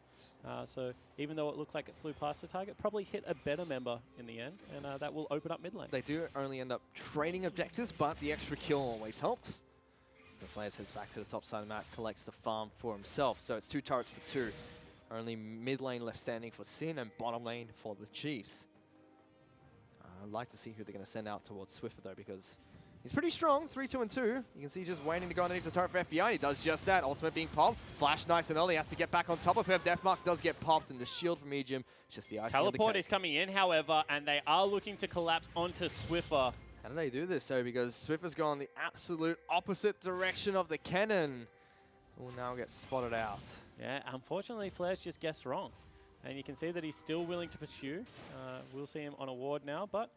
Speaker 7: So even though it looked like it flew past the target, probably hit a better member in the end, and that will open up mid lane.
Speaker 1: They do only end up trading objectives, but the extra kill always helps. The Flares heads back to the top side of the map, collects the farm for himself. So it's 2 turrets for 2. Only mid lane left standing for Sin, and bottom lane for the Chiefs. I'd like to see who they're going to send out towards Swiffer, though, because he's pretty strong, 3, 2, and 2. You can see he's just waiting to go underneath the turret for FBI, and he does just that. Ultimate being popped. Flash nice and early, has to get back on top of him. Deathmark does get popped, and the shield from Egypt, just the icing on the
Speaker 7: Teleport
Speaker 1: cake.
Speaker 7: is coming in, however, and they are looking to collapse onto Swiffer.
Speaker 1: How do they do this, though? Because Swiffer's gone the absolute opposite direction of the cannon. Will now get spotted out.
Speaker 7: Yeah, unfortunately, Flares just guessed wrong. And you can see that he's still willing to pursue. We'll see him on a ward now, but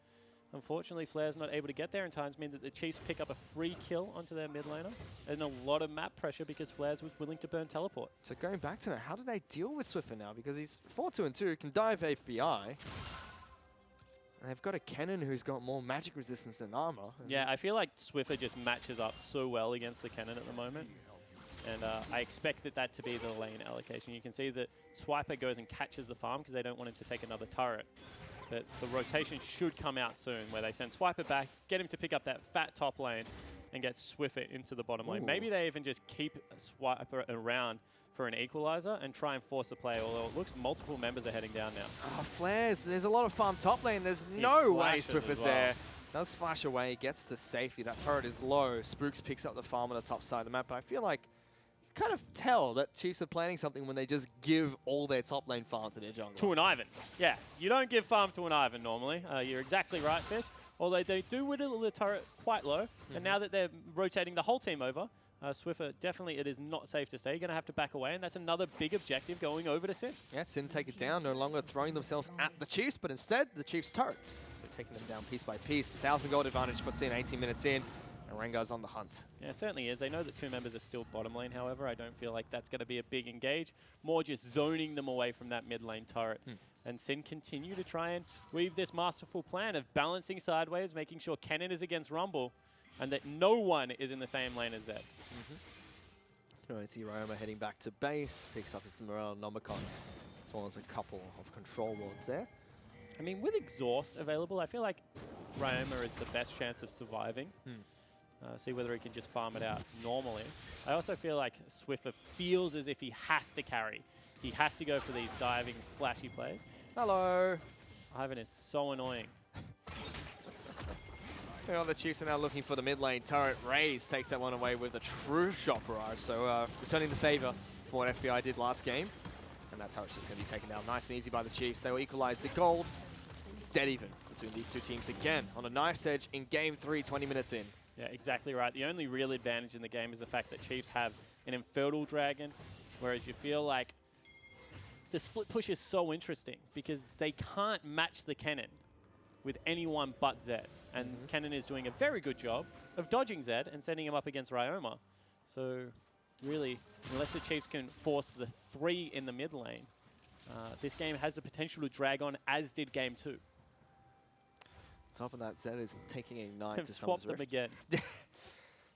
Speaker 7: unfortunately, Flair's not able to get there in time, means that the Chiefs pick up a free kill onto their mid laner, and a lot of map pressure because Flares was willing to burn teleport.
Speaker 1: So going back to that, how do they deal with Swiffer now? Because he's 4, 2, and 2, can dive FBI. And they've got a cannon who's got more magic resistance than armor.
Speaker 7: Yeah, I feel like Swiffer just matches up so well against the cannon at the moment. And I expect that to be the lane allocation. You can see that Swiper goes and catches the farm because they don't want him to take another turret. But the rotation should come out soon where they send Swiper back, get him to pick up that fat top lane, and get Swiffer into the bottom lane. Maybe they even just keep Swiper around for an equalizer and try and force the play, although it looks multiple members are heading down now.
Speaker 1: Oh, Flares, there's a lot of farm top lane. There's no way Swiffer's there. Does flash away, gets to safety. That turret is low. Spooks picks up the farm on the top side of the map, but I feel like you kind of tell that Chiefs are planning something when they just give all their top lane farm to their jungle.
Speaker 7: To an Ivan. Yeah, you don't give farm to an Ivan normally. You're exactly right, Fish. although they do whittle the turret quite low. And now that they're rotating the whole team over, Swiffer, definitely it is not safe to stay. You're going to have to back away, and that's another big objective going over to Sin.
Speaker 1: Yeah, Sin take it down, no longer throwing themselves at the Chiefs, but instead the Chiefs' turrets. So taking them down piece by piece. 1,000 gold advantage for Sin 18 minutes in, and Rengar's on the hunt.
Speaker 7: Yeah, it certainly is. They know that 2 members are still bottom lane, however. I don't feel like that's going to be a big engage. More just zoning them away from that mid lane turret. And Sin continue to try and weave this masterful plan of balancing sideways, making sure Kennen is against Rumble, and that no one is in the same lane as Zed.
Speaker 1: You know, I see Ryoma heading back to base, picks up his Morale Nomicon, as well as a couple of control wards there.
Speaker 7: I mean, with Exhaust available, I feel like Ryoma is the best chance of surviving. See whether he can just farm it out normally. I also feel like Swiffer feels as if he has to carry. He has to go for these diving, flashy plays.
Speaker 1: Hello!
Speaker 7: Ivan is so annoying.
Speaker 1: Well, the Chiefs are now looking for the mid lane turret. Raze takes that one away with a true shot barrage. So returning the favor for what FBI did last game. And that turret's just going to be taken down nice and easy by the Chiefs. They will equalize the gold. It's dead even between these two teams again on a knife's edge in game 3, 20 minutes in.
Speaker 7: Yeah, exactly right. The only real advantage in the game is the fact that Chiefs have an Infernal Dragon, whereas you feel like the split push is so interesting because they can't match the Kennen with anyone but Zed. And Kennen is doing a very good job of dodging Zed and sending him up against Ryoma. So really, unless the Chiefs can force the 3 in the mid lane, this game has the potential to drag on, as did game 2.
Speaker 1: Top of that, Zed is taking Ignite
Speaker 7: I've
Speaker 1: to
Speaker 7: swapped
Speaker 1: Summon's
Speaker 7: them
Speaker 1: Rift.
Speaker 7: again.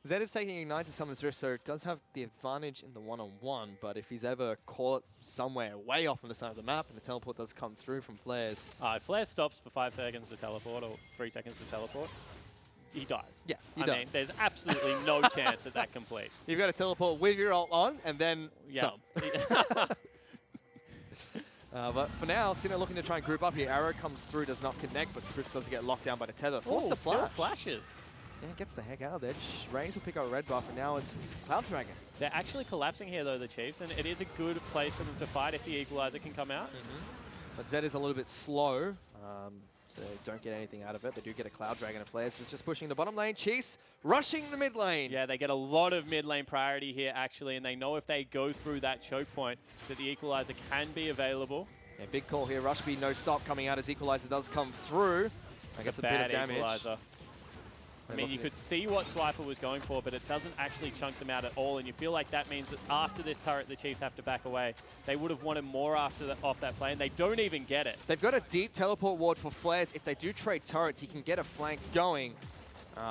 Speaker 1: Zed is taking Ignite to Summon's Rift, so it does have the advantage in the one-on-one, but if he's ever caught somewhere way off on the side of the map and the teleport does come through from Flares.
Speaker 7: If Flare stops for 5 seconds to teleport, or 3 seconds to teleport, he dies.
Speaker 1: Yeah, he
Speaker 7: I
Speaker 1: does.
Speaker 7: mean, there's absolutely no chance that that completes.
Speaker 1: You've got to teleport with your ult on, and then some. But for now, Sin are looking to try and group up here. Arrow comes through, does not connect, but Spooks doesn't get locked down by the tether. Forced to
Speaker 7: Still
Speaker 1: flash.
Speaker 7: flashes.
Speaker 1: Yeah, gets the heck out of there. Raze will pick up a red buff, and now it's Cloud Dragon.
Speaker 7: They're actually collapsing here, though, the Chiefs, and it is a good place for them to fight if the Equalizer can come out.
Speaker 1: But Zed is a little bit slow, so they don't get anything out of it. They do get a Cloud Dragon and Flares. It's just pushing the bottom lane. Chiefs rushing the mid lane.
Speaker 7: Yeah, they get a lot of mid lane priority here, actually, and they know if they go through that choke point that the Equalizer can be available.
Speaker 1: Yeah, big call here. Rush speed, no stop coming out as Equalizer does come through. I guess a bit of damage.
Speaker 7: Equalizer. I mean, you could see what Swiper was going for, but it doesn't actually chunk them out at all, and you feel like that means that after this turret, the Chiefs have to back away. They would have wanted more after off that plane. They don't even get it.
Speaker 1: They've got a deep teleport ward for Flares. If they do trade turrets, he can get a flank going.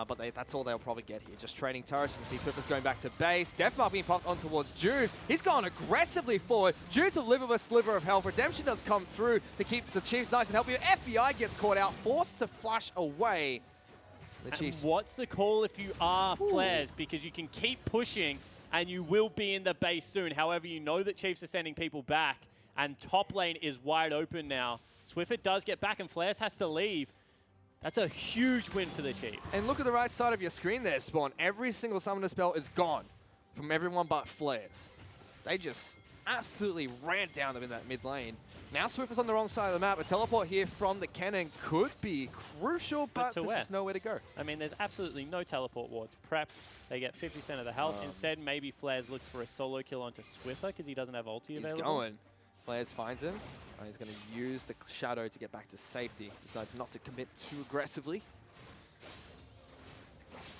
Speaker 1: But that's all they'll probably get here. Just trading turrets. You can see Swiffer's going back to base. Deathmark being popped on towards Juves. He's gone aggressively forward. Juves will live with a sliver of health. Redemption does come through to keep the Chiefs nice and healthy. FBI gets caught out, forced to flash away. The Chiefs.
Speaker 7: And what's the call if you are Flares? Because you can keep pushing and you will be in the base soon. However, you know that Chiefs are sending people back and top lane is wide open now. Swiffer does get back and Flares has to leave. That's a huge win for the Chiefs.
Speaker 1: And look at the right side of your screen there, Spawn. Every single summoner spell is gone from everyone but Flares. They just absolutely ran down them in that mid lane. Now Swiffer's on the wrong side of the map. A teleport here from the Kennen could be crucial, but this is nowhere to go.
Speaker 7: I mean, there's absolutely no teleport wards. Prep, they get 50% of the health. Instead, maybe Flares looks for a solo kill onto Swiffer because he doesn't have ulti available.
Speaker 1: He's going. Flares finds him. He's going to use the shadow to get back to safety. Decides not to commit too aggressively.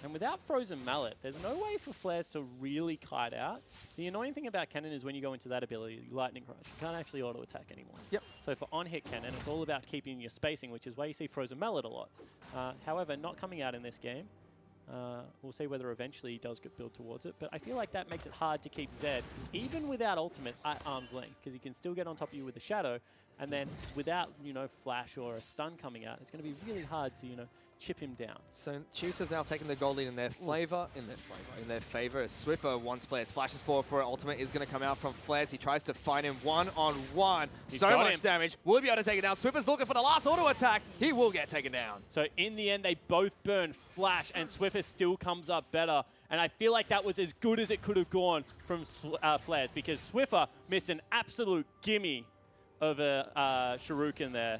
Speaker 7: And without Frozen Mallet, there's no way for Flares to really kite out. The annoying thing about Kennen is when you go into that ability, Lightning Crush, you can't actually auto-attack anymore.
Speaker 1: Yep.
Speaker 7: So for on-hit Kennen, it's all about keeping your spacing, which is why you see Frozen Mallet a lot. However, not coming out in this game. We'll see whether eventually he does get built towards it, but I feel like that makes it hard to keep Zed, even without ultimate, at arm's length, because he can still get on top of you with the shadow, and then without, flash or a stun coming out, it's going to be really hard to, chip him down.
Speaker 1: So Chiefs have now taken the gold lead in their favor. In their favor, Swiffer once Flares flashes forward for an ultimate is going to come out from Flares. He tries to fight him one-on-one. So much damage. Will be able to take it down. Swiffer's looking for the last auto attack. He will get taken down.
Speaker 7: So in the end, they both burn Flash, and Swiffer still comes up better. And I feel like that was as good as it could have gone from Flares, because Swiffer missed an absolute gimme of a Shuriken there.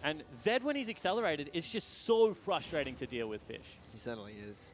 Speaker 7: And Zed, when he's accelerated, is just so frustrating to deal with, Fish.
Speaker 1: He certainly is.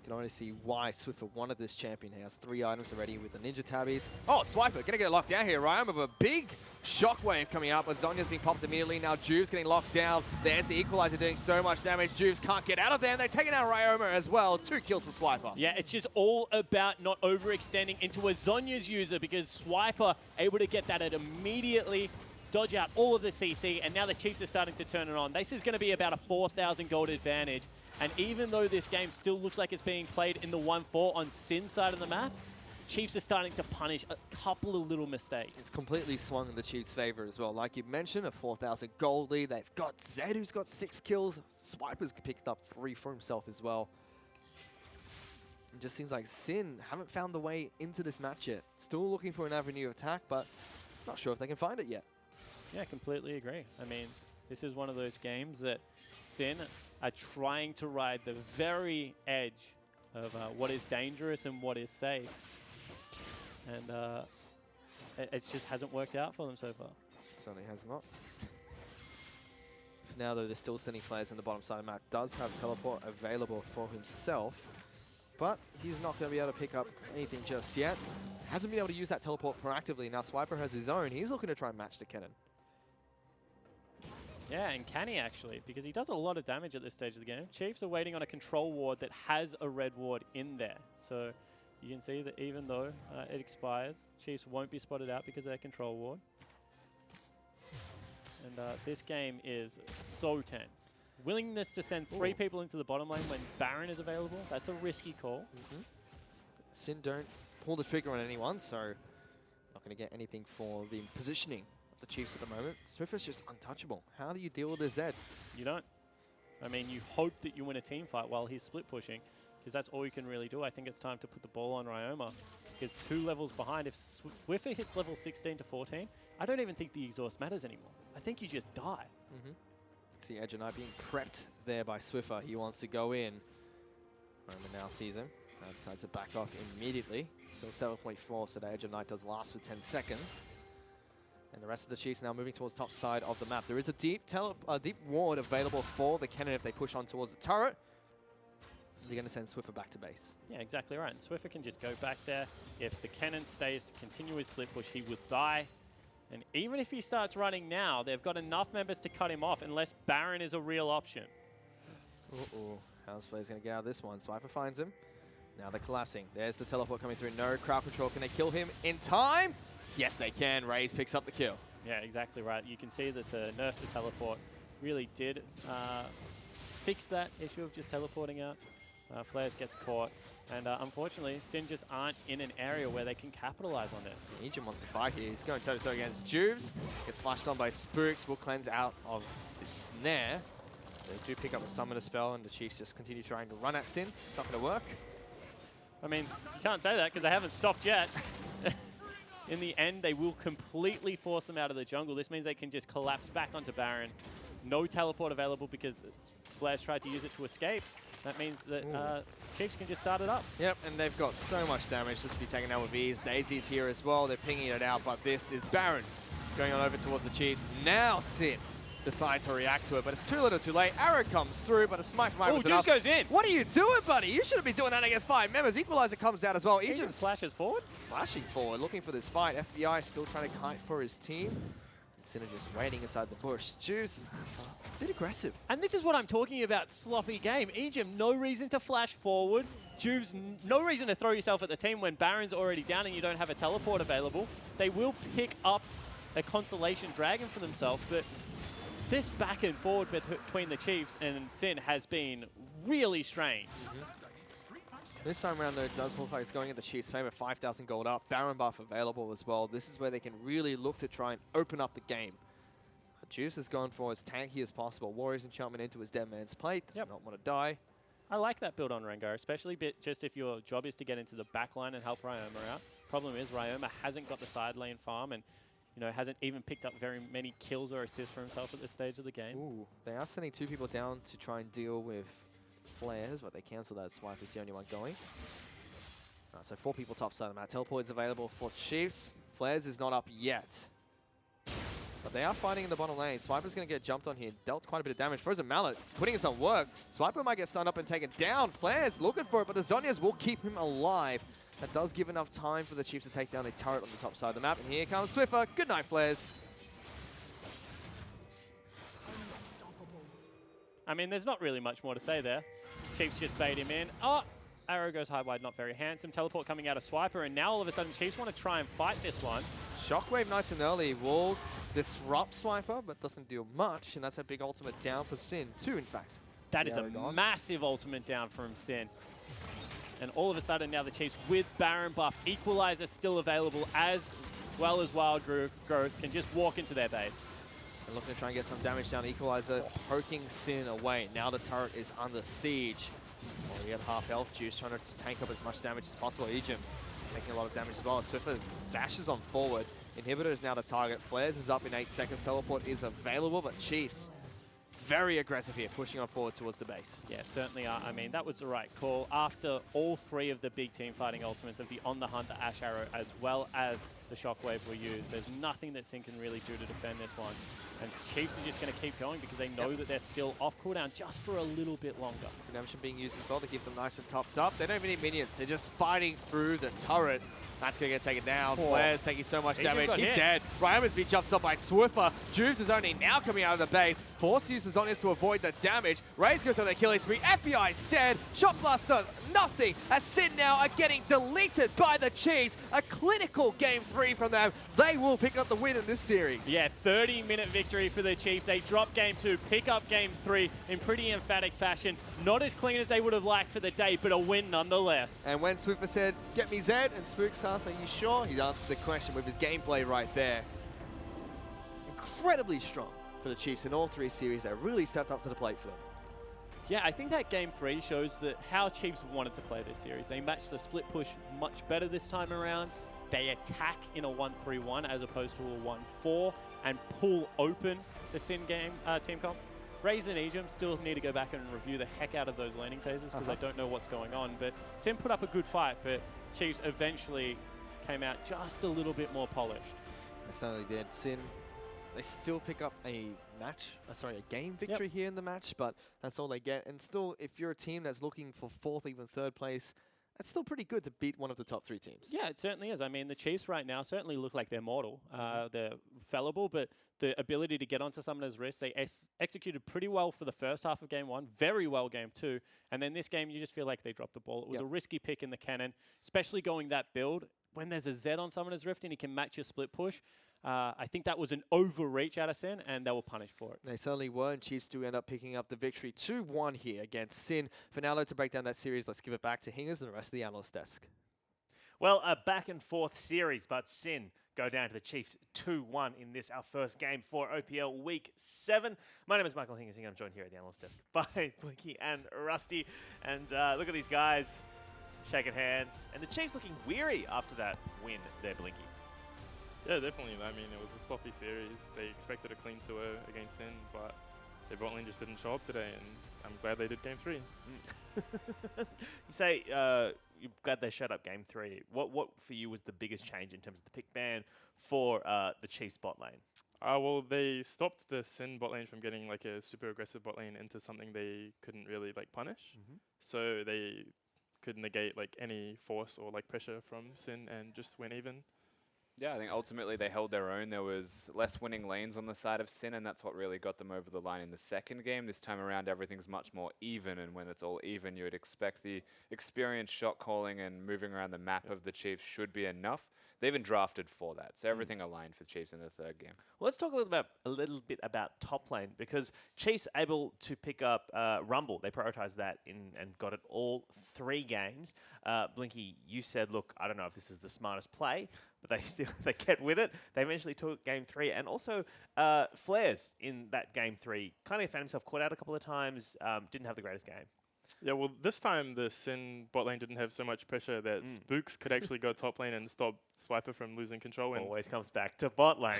Speaker 1: You can already see why Swiffer wanted this champion. He has 3 items already with the Ninja Tabbies. Oh, Swiper gonna get locked down here. Ryan with a big shockwave coming up, but Zonya's being popped immediately. Now Juve's getting locked down. There's the Equalizer doing so much damage. Juves can't get out of there, and they're taking out Ryoma as well. 2 kills for Swiper.
Speaker 7: Yeah, it's just all about not overextending into a Zonya's user, because Swiper able to get that at immediately dodge out all of the CC, and now the Chiefs are starting to turn it on. This is going to be about a 4,000 gold advantage, and even though this game still looks like it's being played in the 1-4 on Sin's side of the map, Chiefs are starting to punish a couple of little mistakes.
Speaker 1: It's completely swung in the Chiefs' favor as well. Like you mentioned, a 4,000 gold lead. They've got Zed, who's got 6 kills. Swiper's picked up 3 for himself as well. It just seems like Sin haven't found the way into this match yet. Still looking for an avenue of attack, but not sure if they can find it yet.
Speaker 7: Yeah, completely agree. I mean, this is one of those games that Sin are trying to ride the very edge of what is dangerous and what is safe. And it just hasn't worked out for them so far.
Speaker 1: Certainly has not. Now, though, they're still sending players in the bottom side of the map. Does have teleport available for himself, but he's not going to be able to pick up anything just yet. Hasn't been able to use that teleport proactively. Now Swiper has his own. He's looking to try and match the cannon.
Speaker 7: Yeah, and can he actually? Because he does a lot of damage at this stage of the game. Chiefs are waiting on a control ward that has a red ward in there. So you can see that even though it expires, Chiefs won't be spotted out because of their control ward. And this game is so tense. Willingness to send 3 people into the bottom lane when Baron is available, that's a risky call.
Speaker 1: Sin don't pull the trigger on anyone, so not going to get anything for the positioning of the Chiefs at the moment. Swiffer's just untouchable. How do you deal with the Zed?
Speaker 7: You don't. I mean, you hope that you win a team fight while he's split pushing, because that's all you can really do. I think it's time to put the ball on Ryoma. He's 2 levels behind. If Swiffer hits level 16 to 14, I don't even think the exhaust matters anymore. I think you just die.
Speaker 1: See Edge and I being prepped there by Swiffer. He wants to go in. Ryoma now sees him. Decides to back off immediately. Still 7.4, so the Edge of Night does last for 10 seconds. And the rest of the Chiefs now moving towards the top side of the map. There is a deep ward available for the cannon if they push on towards the turret. They're going to send Swiffer back to base.
Speaker 7: Yeah, exactly right. And Swiffer can just go back there. If the cannon stays to continue his split push, he would die. And even if he starts running now, they've got enough members to cut him off unless Baron is a real option. How's Flair's going to get out of this one? Swiper finds him. Now they're collapsing. There's the teleport coming through. No crowd control. Can they kill him in time? Yes, they can. Raze picks up the kill. Yeah, exactly right. You can see that the nerf to teleport really did fix that issue of just teleporting out. Flares gets caught. And unfortunately, Sin just aren't in an area where they can capitalize on this. Egypt wants to fight here. He's going toe-to-toe against Juves. Gets flashed on by Spooks. Will cleanse out of the snare. They do pick up a summoner spell, and the Chiefs just continue trying to run at Sin. It's not going to work. I mean, you can't say that because they haven't stopped yet. In the end, they will completely force them out of the jungle. This means they can just collapse back onto Baron. No teleport available because Flares tried to use it to escape. That means that Chiefs can just start it up. Yep, and they've got so much damage just to be taken out with ease. Daisy's here as well. They're pinging it out, but this is Baron going on over towards the Chiefs. Now Sin decide to react to it, but it's too little too late. Arrow comes through, but a smite from Ivan was enough. Goes in. What are you doing, buddy? You shouldn't be doing that against 5 members. Equalizer comes out as well. Egypt flashes forward. Flashing forward, looking for this fight. FBI still trying to kite for his team. Sinner just waiting inside the bush. Juice, a bit aggressive. And this is what I'm talking about, sloppy game. Egypt, no reason to flash forward. Juves, no reason to throw yourself at the team when Baron's already down and you don't have a teleport available. They will pick up a Constellation Dragon for themselves, but this back and forward between the Chiefs and Sin has been really strange. This time around, though, it does look like it's going in the Chiefs' favor. 5,000 gold up. Baron buff available as well. This is where they can really look to try and open up the game. Juice has gone for as tanky as possible. Warriors Enchantment into his Dead Man's Plate. Does not want to die. I like that build on Rengar, especially just if your job is to get into the back line and help Ryoma out. Problem is, Ryoma hasn't got the side lane farm and hasn't even picked up very many kills or assists for himself at this stage of the game. Ooh, they are sending 2 people down to try and deal with Flares, but they cancel that. Swipe is the only one going. So 4 people top side of the map. Teleport is available for Chiefs. Flares is not up yet.
Speaker 1: But they are fighting in the bottom lane. Swiper's going to get jumped on here. Dealt quite a bit of damage. Frozen Mallet putting in some work. Swiper might get stunned up and taken down. Flares looking for it, but the Zhonya's will keep him alive. That does give enough time for the Chiefs to take down a turret on the top side of the map. And here comes Swiffer. Good night, Flares.
Speaker 7: I mean, there's not really much more to say there. Chiefs just bait him in. Oh, arrow goes high wide, not very handsome. Teleport coming out of Swiper, and now all of a sudden Chiefs want to try and fight this one.
Speaker 1: Shockwave nice and early will disrupt Swiper, but doesn't do much. And that's a big ultimate down for Sin. 2, in fact.
Speaker 7: That is a massive ultimate down from Sin. And all of a sudden now the Chiefs with Baron buff, Equalizer still available, as well as Wild Growth can just walk into their base.
Speaker 1: And looking to try and get some damage down. Equalizer poking Sin away. Now the turret is under siege. Well, we had half health juice trying to tank up as much damage as possible. Ejim taking a lot of damage as well. Swiffer dashes on forward. Inhibitor is now the target. Flares is up in 8 seconds. Teleport is available, but Chiefs very aggressive here, pushing on forward towards the base.
Speaker 7: Yeah, certainly are. I mean, that was the right call. After all 3 of the big team fighting ultimates of the On the Hunt, the Ash Arrow, as well as the Shockwave were used, there's nothing that Sin can really do to defend this one. And Chiefs are just going to keep going because they know that they're still off cooldown just for a little bit longer.
Speaker 1: Redemption being used as well to keep them nice and topped up. They don't even need minions. They're just fighting through the turret. That's going to get taken down. Flares taking so much damage. He's dead. Ryan been jumped up by Swiffer. Juves is only now coming out of the base. Force uses on this to avoid the damage. Raze goes on a killing spree. FBI is dead. Shot Blaster, nothing. As Sin now are getting deleted by the Chiefs. A clinical game 3 from them. They will pick up the win in this series.
Speaker 7: Yeah, 30-minute victory for the Chiefs. They drop game 2, pick up game 3 in pretty emphatic fashion. Not as clean as they would have liked for the day, but a win nonetheless.
Speaker 1: And when Swiffer said, "Get me Zed," and Spooks asked, "Are you sure?" he answered the question with his gameplay right there. Incredibly strong for the Chiefs in all 3 series. They really stepped up to the plate for them.
Speaker 7: Yeah, I think that game 3 shows that how Chiefs wanted to play this series. They matched the split push much better this time around. They attack in a 1-3-1 as opposed to a 1-4 and pull open the Sin game team comp. Raze and Ejim still need to go back and review the heck out of those laning phases because they don't know what's going on. But Sin put up a good fight, but Chiefs eventually came out just a little bit more polished.
Speaker 1: They certainly did. Sin, they still pick up a game victory here in the match, but that's all they get. And still, if you're a team that's looking for 4th, even 3rd place, that's still pretty good to beat one of the top 3 teams.
Speaker 7: Yeah, it certainly is. I mean, the Chiefs right now certainly look like they're mortal. They're fallible, but the ability to get onto Summoner's Wrist, they executed pretty well for the first half of game 1, very well game 2, and then this game you just feel like they dropped the ball. It was a risky pick in the cannon, especially going that build. When there's a Zed on Summoner's Rift and he can match your split push, I think that was an overreach out of Sin, and they were punished for it.
Speaker 1: They certainly were, and Chiefs do end up picking up the victory 2-1 here against Sin. For now, though, to break down that series, let's give it back to Hingers and the rest of the analyst desk.
Speaker 4: Well, a back-and-forth series, but Sin go down to the Chiefs 2-1 in this, our first game for OPL Week 7. My name is Michael Hingers, and I'm joined here at the analyst desk by Blinky and Rusty. And look at these guys shaking hands. And the Chiefs looking weary after that win there, Blinky.
Speaker 5: Yeah, definitely. I mean, it was a sloppy series. They expected a clean tour against Sin, but their bot lane just didn't show up today, and I'm glad they did game 3.
Speaker 4: You say you're glad they shut up game 3. What for you was the biggest change in terms of the pick ban for the Chiefs bot lane?
Speaker 5: Well, they stopped the Sin bot lane from getting like a super aggressive bot lane into something they couldn't really like punish. So they could negate like any force or like pressure from Sin and just went even.
Speaker 6: Yeah, I think ultimately they held their own. There was less winning lanes on the side of Sin, and that's what really got them over the line in the second game. This time around, everything's much more even, and when it's all even, you would expect the experienced shot calling and moving around the map of the Chiefs should be enough. They even drafted for that, so everything aligned for Chiefs in the third game.
Speaker 4: Well, let's talk a little bit about top lane, because Chiefs able to pick up Rumble. They prioritized that and got it all 3 games. Blinky, you said, look, I don't know if this is the smartest play, but they kept with it. They eventually took game 3, and also Flares in that game 3 kind of found himself caught out a couple of times. Didn't have the greatest game.
Speaker 5: Yeah, well, this time the Sin bot lane didn't have so much pressure that Spooks could actually go top lane and stop Swiper from losing control. And
Speaker 4: Always comes back to bot lane.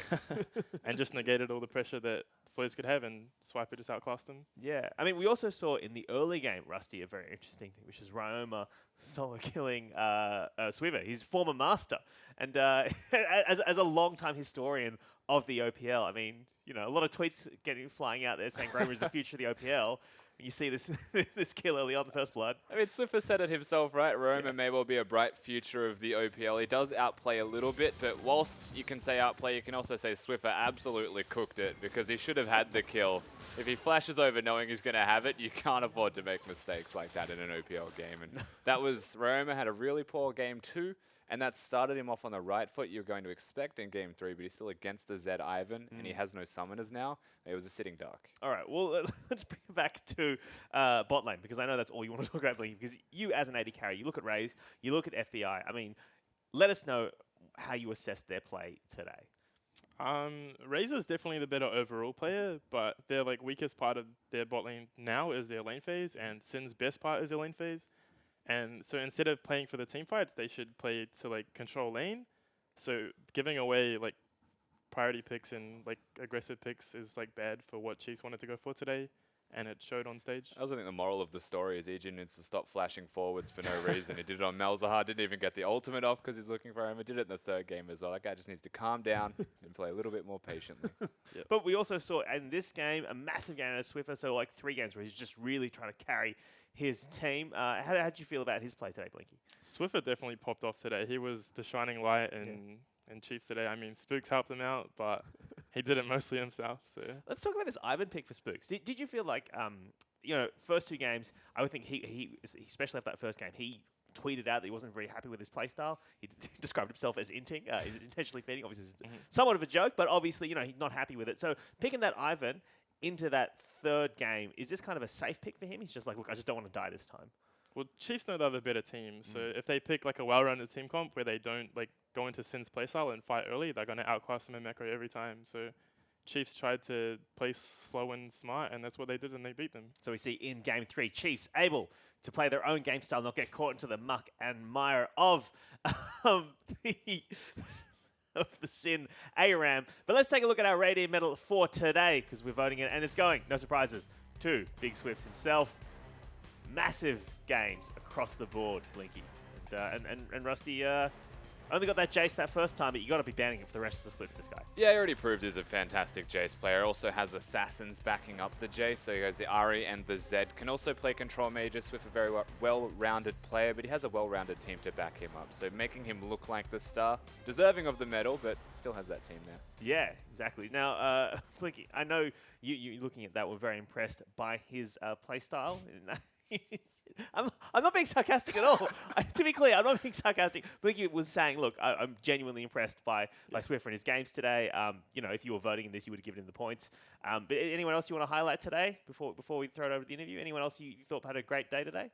Speaker 5: and just negated all the pressure that Flares could have, and Swiper just outclassed them.
Speaker 4: Yeah, I mean, we also saw in the early game, Rusty, a very interesting thing, which is Ryoma solo killing Swiver, his former master. And as a long-time historian of the OPL. I mean, you know, a lot of tweets flying out there saying Roma is the future of the OPL. You see this this kill early on, the first blood.
Speaker 6: I mean, Swiffer said it himself, right? Roma may well be a bright future of the OPL. He does outplay a little bit, but whilst you can say outplay, you can also say Swiffer absolutely cooked it because he should have had the kill. If he flashes over knowing he's going to have it, you can't afford to make mistakes like that in an OPL game. And that was, Roma had a really poor game too, and that started him off on the right foot you're going to expect in game 3, but he's still against the Zed Ivan, and he has no summoners now. It was a sitting duck.
Speaker 4: All right, well, let's bring it back to bot lane, because I know that's all you want to talk about, Blinky, because you, as an AD carry, you look at Raze, you look at FBI. I mean, let us know how you assess their play today.
Speaker 5: Razor's definitely the better overall player, but their like weakest part of their bot lane now is their lane phase, and Sin's best part is their lane phase. And so instead of playing for the team fights, they should play to like control lane. So giving away like priority picks and like aggressive picks is like bad for what Chiefs wanted to go for today, and it showed on stage.
Speaker 6: I also think the moral of the story is EG needs to stop flashing forwards for no reason. He did it on Malzahar, didn't even get the ultimate off because he's looking for him. He did it in the third game as well. That guy just needs to calm down and play a little bit more patiently.
Speaker 4: But we also saw in this game a massive game out of Swiffer, so like 3 games where he's just really trying to carry his team. How did you feel about his play today, Blinky?
Speaker 5: Swiffer definitely popped off today. He was the shining light in Chiefs today. I mean, Spooks helped him out, but he did it mostly himself. So
Speaker 4: Let's talk about this Ivan pick for Spooks. Did you feel like, you know, first 2 games, I would think he especially after that first game, he tweeted out that he wasn't very happy with his playstyle. He described himself as inting. He's intentionally feeding. Obviously, it's somewhat of a joke, but obviously, you know, he's not happy with it. So picking that Ivan into that third game, is this kind of a safe pick for him? He's just like, look, I just don't want to die this time.
Speaker 5: well, Chiefs know they're the better team. So if they pick like a well-rounded team comp where they don't like go into Sin's playstyle and fight early, they're going to outclass them in macro every time. So Chiefs tried to play slow and smart, and that's what they did, and they beat them.
Speaker 4: So we see in game 3, Chiefs able to play their own game style, not get caught into the muck and mire of the Sin ARAM. But let's take a look at our Radiant Medal for today, because we're voting it, and it's going, no surprises, to Big Swifts himself. Massive games across the board, Blinky. And Rusty only got that Jace that first time, but you got to be banning it for the rest of the split for this guy.
Speaker 6: Yeah, he already proved he's a fantastic Jace player. Also has assassins backing up the Jace, so he has the Ari and the Zed. Can also play control mages with a very well-rounded player, but he has a well-rounded team to back him up. So making him look like the star, deserving of the medal, but still has that team there.
Speaker 4: Yeah, exactly. Now, Blinky, I know you looking at that were very impressed by his playstyle. I'm not being sarcastic at all. To be clear, I'm not being sarcastic. Blinky was saying, look, I'm genuinely impressed by Swiffer and his games today. You know, if you were voting in this, you would have given him the points. But anyone else you want to highlight today before we throw it over to the interview? Anyone else you thought had a great day today?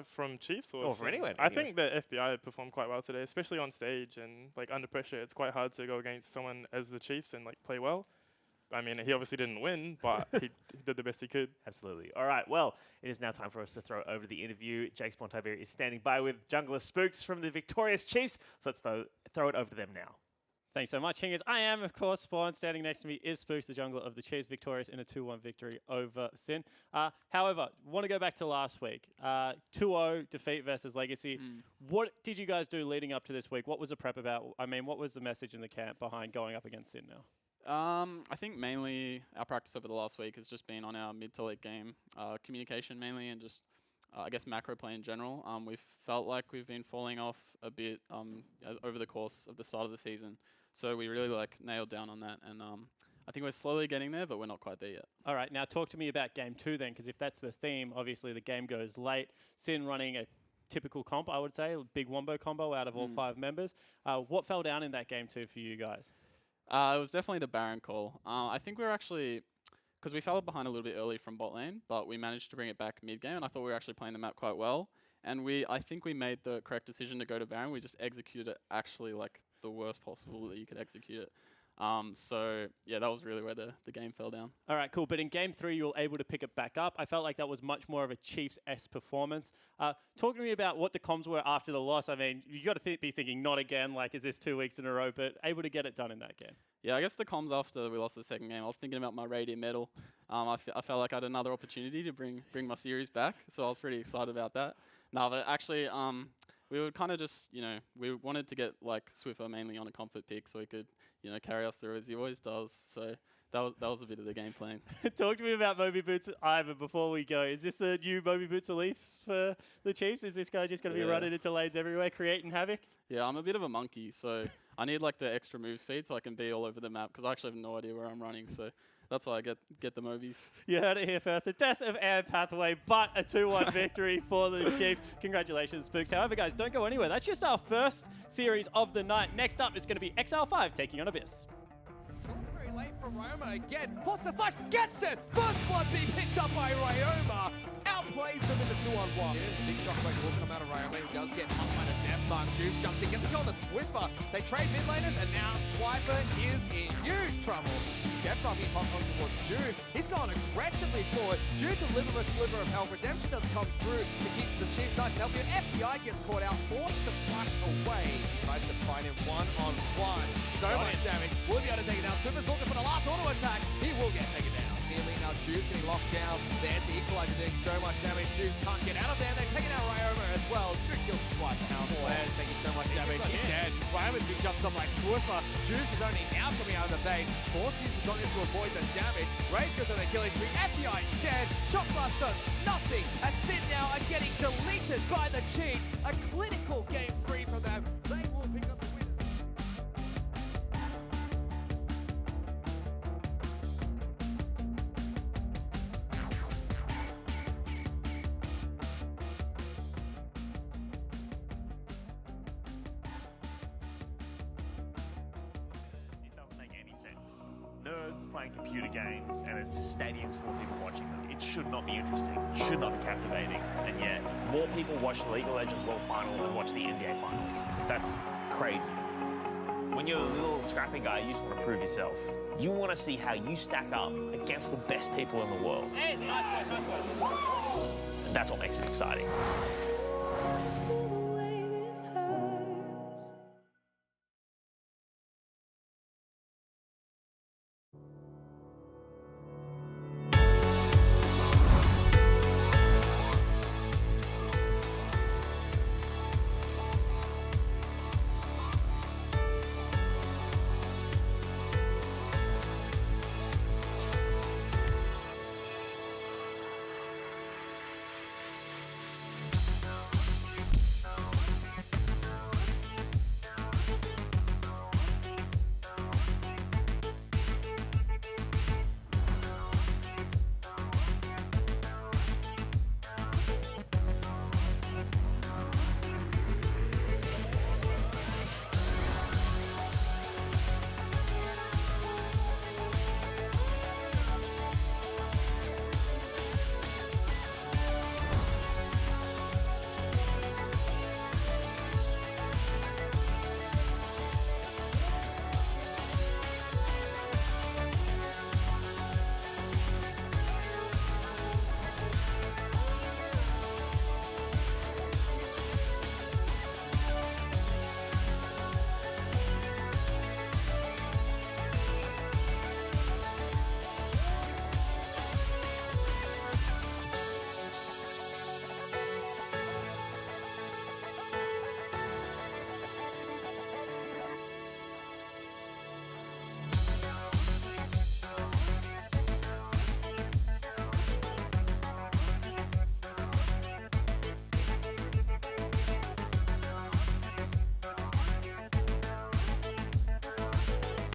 Speaker 5: From Chiefs or
Speaker 4: from anyone?
Speaker 5: I think the FBI performed quite well today, especially on stage and like under pressure. It's quite hard to go against someone as the Chiefs and like play well. I mean, he obviously didn't win, but he did the best he could.
Speaker 4: Absolutely. All right, well, it is now time for us to throw over the interview. Jake Spontavier is standing by with jungler Spooks from the victorious Chiefs. So let's throw it over to them now.
Speaker 7: Thanks so much, Hingers. I am, of course, Spawn. Standing next to me is Spooks, the jungler of the Chiefs, victorious in a 2-1 victory over Sin. However, want to go back to last week. 2-0 defeat versus Legacy. What did you guys do leading up to this week? What was the prep about? I mean, what was the message in the camp behind going up against Sin now?
Speaker 8: I think mainly our practice over the last week has just been on our mid to late game communication mainly, and just I guess macro play in general. We've felt like we've been falling off a bit over the course of the start of the season, so we really nailed down on that, and I think we're slowly getting there, but we're not quite there yet. All
Speaker 7: right, now talk to me about game 2 then, because if that's the theme, obviously the game goes late. Sin running a typical comp, I would say, a big wombo combo out of all 5 members. What fell down in that game 2 for you guys?
Speaker 8: It was definitely the Baron call. I think we were actually, because we fell behind a little bit early from bot lane, but we managed to bring it back mid-game, and I thought we were actually playing the map quite well. And I think we made the correct decision to go to Baron. We just executed it actually like the worst possible that you could execute it. So, yeah, that was really where the game fell down.
Speaker 7: All right, cool. But in game 3, you were able to pick it back up. I felt like that was much more of a Chiefs-esque performance. Talk to me about what the comms were after the loss. I mean, you got to be thinking, not again, like, is this 2 weeks in a row? But able to get it done in that game.
Speaker 8: Yeah, I guess the comms after we lost the second game, I was thinking about my Radiant Medal. I felt like I had another opportunity to bring my series back, so I was pretty excited about that. No, but actually, we would kind of just, we wanted to get like Swiffer mainly on a comfort pick so he could, carry us through as he always does. So that was a bit of the game plan.
Speaker 7: Talk to me about Moby Boots, Ivan, before we go. Is this the new Moby Boots Leaf for the Chiefs? Is this guy just going to be running into lanes everywhere, creating havoc?
Speaker 8: Yeah, I'm a bit of a monkey, so I need like the extra move speed so I can be all over the map because I actually have no idea where I'm running. So that's why I get the Mobies.
Speaker 7: You heard it here first. The death of Air Pathway, but a 2-1 victory for the Chiefs. Congratulations, Spooks. However, guys, don't go anywhere. That's just our first series of the night. Next up, it's going to be XL5 taking on Abyss.
Speaker 1: Very late from Ryoma again. Force the flash, gets it! First blood being picked up by Ryoma. Outplays them in the 2-on-1. Yeah, big shockwave will come out of Ryoma. He does get up by the death mark. Juice jumps in, gets a kill on the Swiffer. They trade mid laners, and now Swiper is in huge trouble. Step up being popped on towards Juice. He's gone aggressively forward. Juice will live with a sliver of health. Redemption does come through to keep the Chiefs nice and healthy. FBI gets caught out, forced to flash away. He tries to find him one-on-one. So much damage. Will be able to take it down. Swiffer's looking for the last auto attack. He will get taken down. Nearly now Juice getting locked down. There's the equalizer doing so much damage. Juice can't get out of there. They're taking out Ryoma as well. 2 kills to Swiper. Flares taking so much damage. He's dead. Ryoma's being jumped on by Swiffer. Juice is only now coming out of the base. Force uses on this to avoid the damage. Raze goes on the killing spree. FBI is dead. Shockbuster, nothing. As Sin now are getting deleted by the Chiefs. A clinical game 3 from them. They will pick up the win.
Speaker 4: It doesn't make any sense. Nerds playing computer games and it's stadiums full of people watching them. It should not be interesting. It should not be captivating. And yet, more people watch the League of Legends World Final than watch the NBA Finals. That's crazy. When you're a little scrappy guy, you just want to prove yourself. You want to see how you stack up against the best people in the world. And that's what makes it exciting.